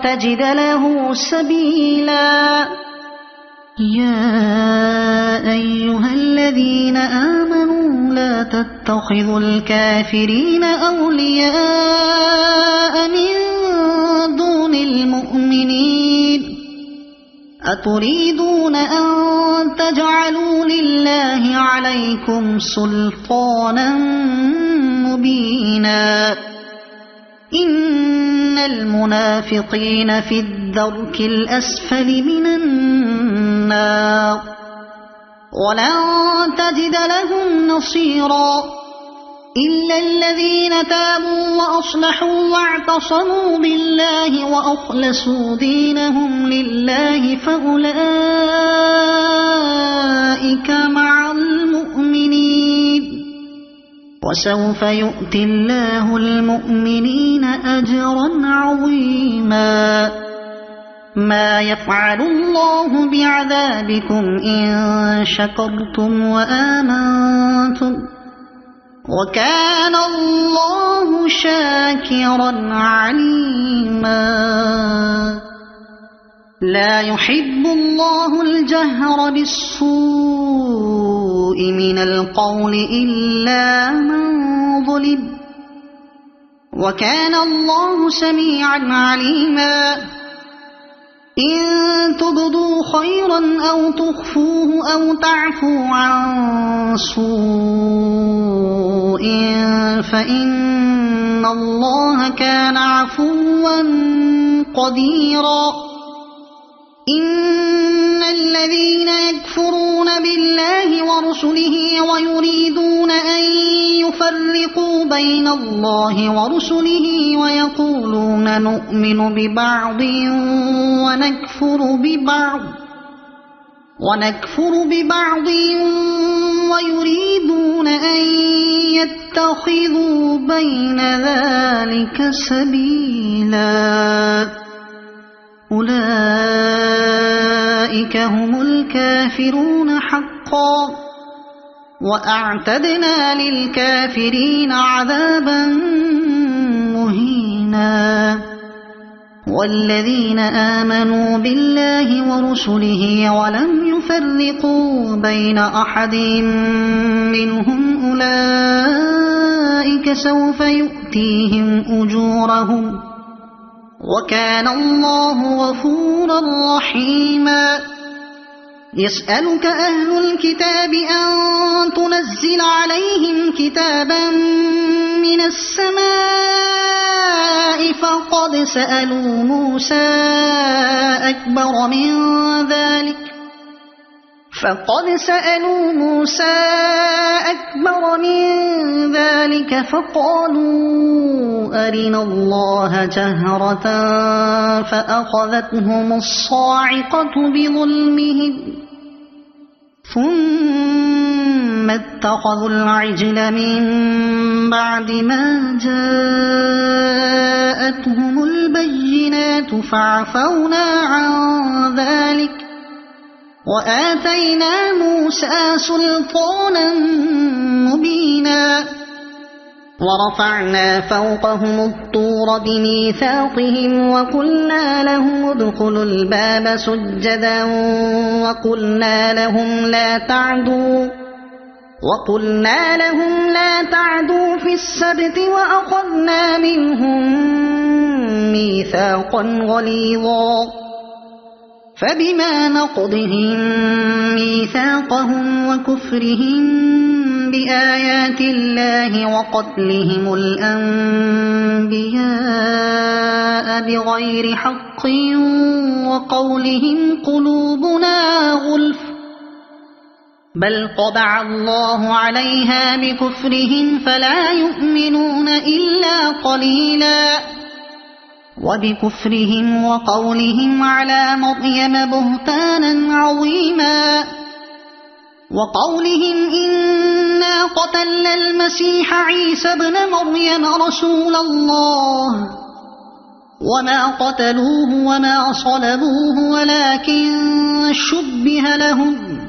تجد له سبيلا يا أيها الذين آمنوا لا تتخذوا الكافرين أولياء من دون المؤمنين أتريدون أن تجعلوا لله عليكم سلطانا مبينا إن المنافقين في الدرك الأسفل من النار ولن تجد لهم نصيرا إلا الذين تابوا وأصلحوا واعتصموا بالله وأخلصوا دينهم لله فأولئك مع المؤمنين وسوف يؤتي الله المؤمنين أجرا عظيما ما يفعل الله بعذابكم إن شكرتم وآمنتم وكان الله شاكرا عليما لا يحب الله الجهر بالسوء من القول إلا من ظلم وكان الله سميعا عليما إن تبدوا خيرا أو تخفوه أو تعفوا عن سوء فإن الله كان عفوا قديرا إن الذين يكفرون بالله ورسله ويريدون أن يفرقوا بين الله ورسله ويقولون نؤمن ببعض ونكفر ببعض ويريدون أن يتخذوا بين ذلك سبيلا أولئك هم الكافرون حقا وأعتدنا للكافرين عذابا مهينا والذين آمنوا بالله ورسله ولم يفرقوا بين أحد منهم أولئك سوف يؤتيهم أجورهم وكان الله غفورا رحيما يسألك أهل الكتاب أن تنزل عليهم كتابا من السماء فقد سألوا موسى أكبر من ذلك فقالوا أرنا الله جهرة فأخذتهم الصاعقة بظلمهم ثم اتخذوا العجل من بعد ما جاءتهم البينات فعفونا عن ذلك وآتينا موسى سلطانا مبينا ورفعنا فوقهم الطور بميثاقهم وقلنا لهم ادخلوا الباب سجدا وقلنا لهم لا تعدوا في السبت وأخذنا منهم ميثاقا غليظا فبما نقضهم ميثاقهم وكفرهم بآيات الله وقتلهم الأنبياء بغير حق وقولهم قلوبنا غلف بل طبع الله عليها بكفرهم فلا يؤمنون إلا قليلا وبكفرهم وقولهم على مريم بهتانا عظيما وقولهم إنا قتلنا المسيح عيسى ابن مريم رسول الله وما قتلوه وما صلبوه ولكن شبه لهم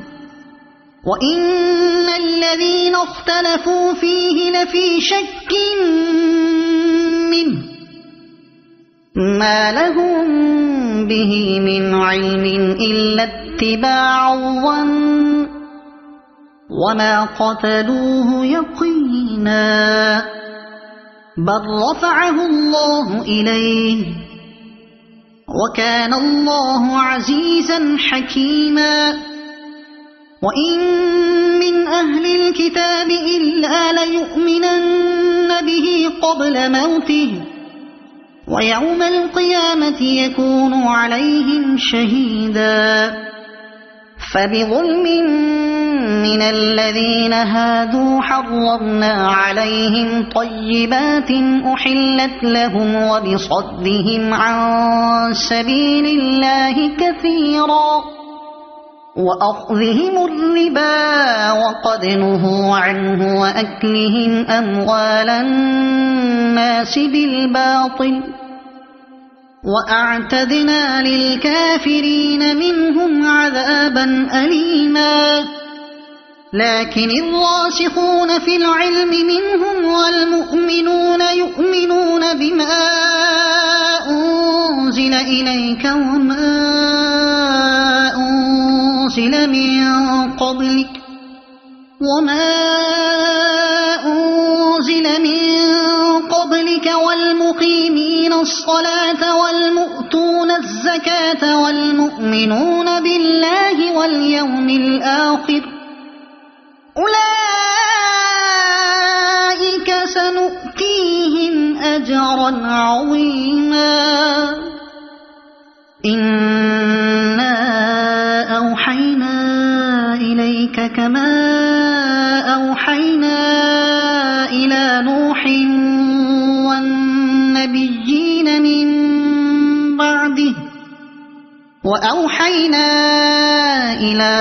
وإن الذين اختلفوا فيه لفي شك منه ما لهم به من علم إلا اتباع الظن وما قتلوه يقينا بل رفعه الله إليه وكان الله عزيزا حكيما وإن من أهل الكتاب إلا ليؤمنن به قبل موته ويوم القيامة يكون عليهم شهيدا فبظلم من الذين هادوا حرمنا عليهم طيبات أحلت لهم وبصدهم عن سبيل الله كثيرا وأخذهم الربا وقد نهوا عنه وأكلهم أموال الناس بالباطل وأعتدنا للكافرين منهم عذابا أليما لكن الراسخون في العلم منهم والمؤمنون يؤمنون بما أنزل إليك وما أنزل من قبلك والمقيمين الصلاة والمؤتون الزكاة والمؤمنون بالله واليوم الآخر أولئك سنؤتيهم أجرا عظيما إنا أوحينا إليك كما أوحينا إلى نوح والنبيين من بعده وأوحينا إلى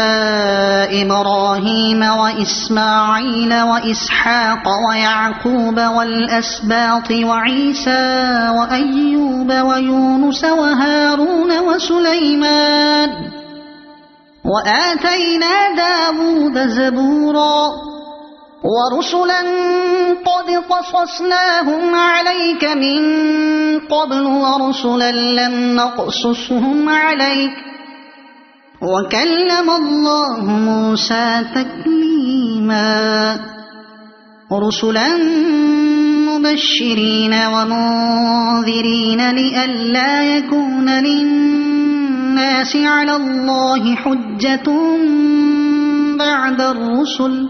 إبراهيم وإسماعيل وإسحاق ويعقوب والأسباط وعيسى وأيوب ويونس وهارون وسليمان وآتينا داود زبورا ورسلا قد قصصناهم عليك من قبل ورسلا لم نقصصهم عليك وكلم الله موسى تكليما رسلا مبشرين ومنذرين لئلا يكون للناس على الله حجة بعد الرسل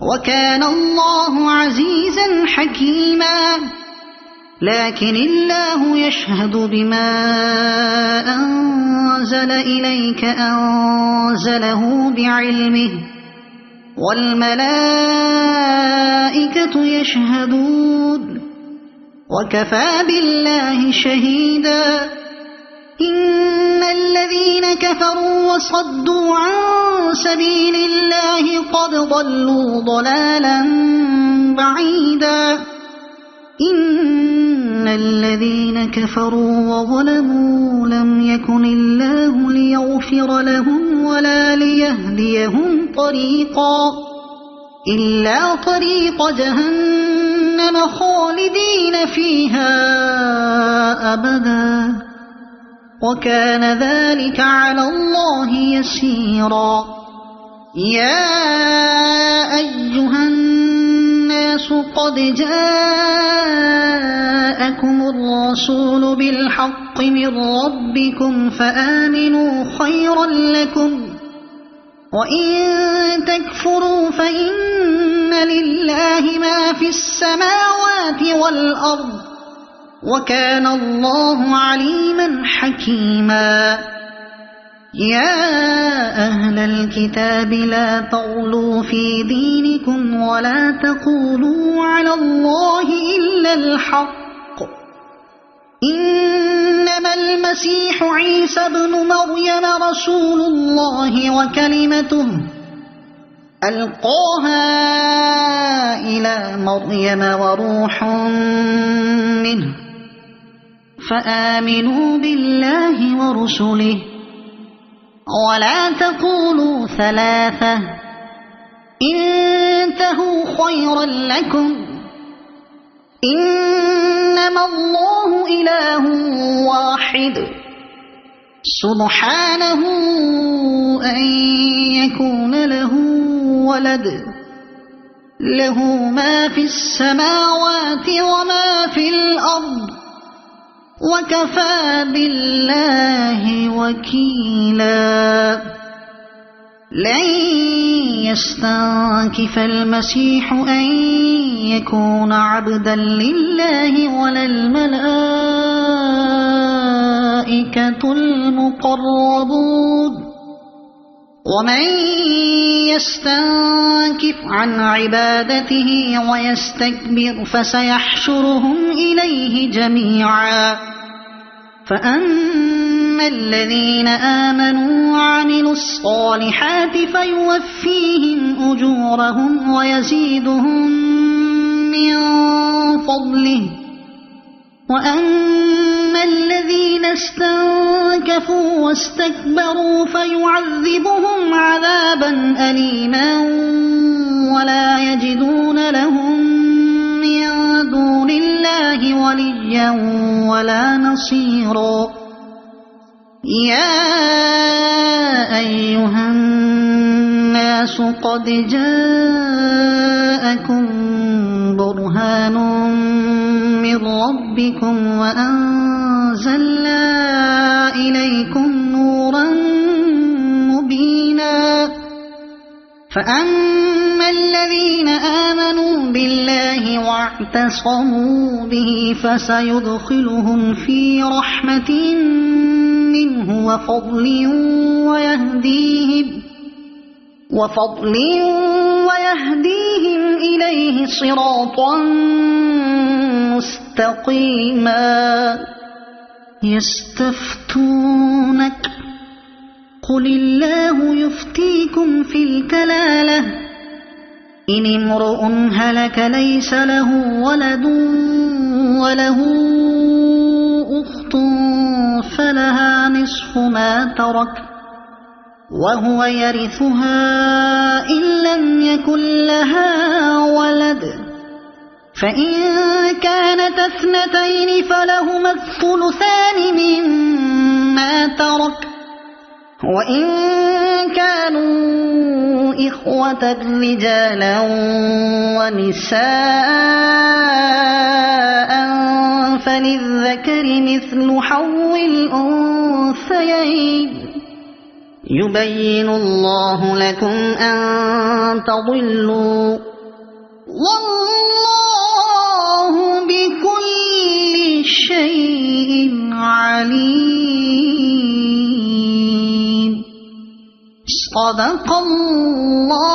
وكان الله عزيزا حكيما لكن الله يشهد بما أنزل إليك أنزله بعلمه والملائكة يشهدون وكفى بالله شهيدا إن الذين كفروا وصدوا عن سبيل الله قد ضلوا ضلالا بعيدا إن الذين كفروا وظلموا لم يكن الله ليغفر لهم ولا ليهديهم طريقا إلا طريق جهنم جهنم خالدين فيها أبدا وكان ذلك على الله يسيرا يا أيها الناس قد جاءكم الرسول بالحق من ربكم فآمنوا خيرا لكم وإن تكفروا فإن لله ما في السماوات والأرض وكان الله عليما حكيما يا أهل الكتاب لا تغلوا في دينكم ولا تقولوا على الله إلا الحق إنما المسيح عيسى ابن مريم رسول الله وكلمته ألقاها إلى مريم وروح منه فآمنوا بالله ورسله ولا تقولوا ثلاثة انتهوا خيرا لكم إنما الله إله واحد سبحانه أن يكون له ولد له ما في السماوات وما في الأرض وكفى بالله وكيلا لن يستنكف المسيح أن يكون عبدا لله ولا الملائكة المقربون ومن يستنكف عن عبادته ويستكبر فسيحشرهم إليه جميعا فأما الذين آمنوا وعملوا الصالحات فيوفيهم أجورهم ويزيدهم من فضله وأما الذين استنكفوا واستكبروا فيعذبهم عذابا أليما ولا يجدون لهم من دون الله وليا ولا نصيرا يا أيها الناس قد جاءكم برهان من ربكم وأنزلنا إليكم نورا مبينا فأما الذين آمنوا بالله واعتصموا به فسيدخلهم في رحمة منه وفضل ويهديهم إليه صراطا مستقيما يستفتونك قل الله يفتيكم في الكلالة إن امرؤ هلك ليس له ولد وله أخت فلها نصف ما ترك وهو يرثها إن لم يكن لها ولد فإن كانت اثنتين فلهما الثلثان مما ترك وإن كانوا إخوة رجالا ونساء فللذكر مثل حظ الأنثيين يبين الله لكم أن تضلوا والله بكل شيء عليم صدق الله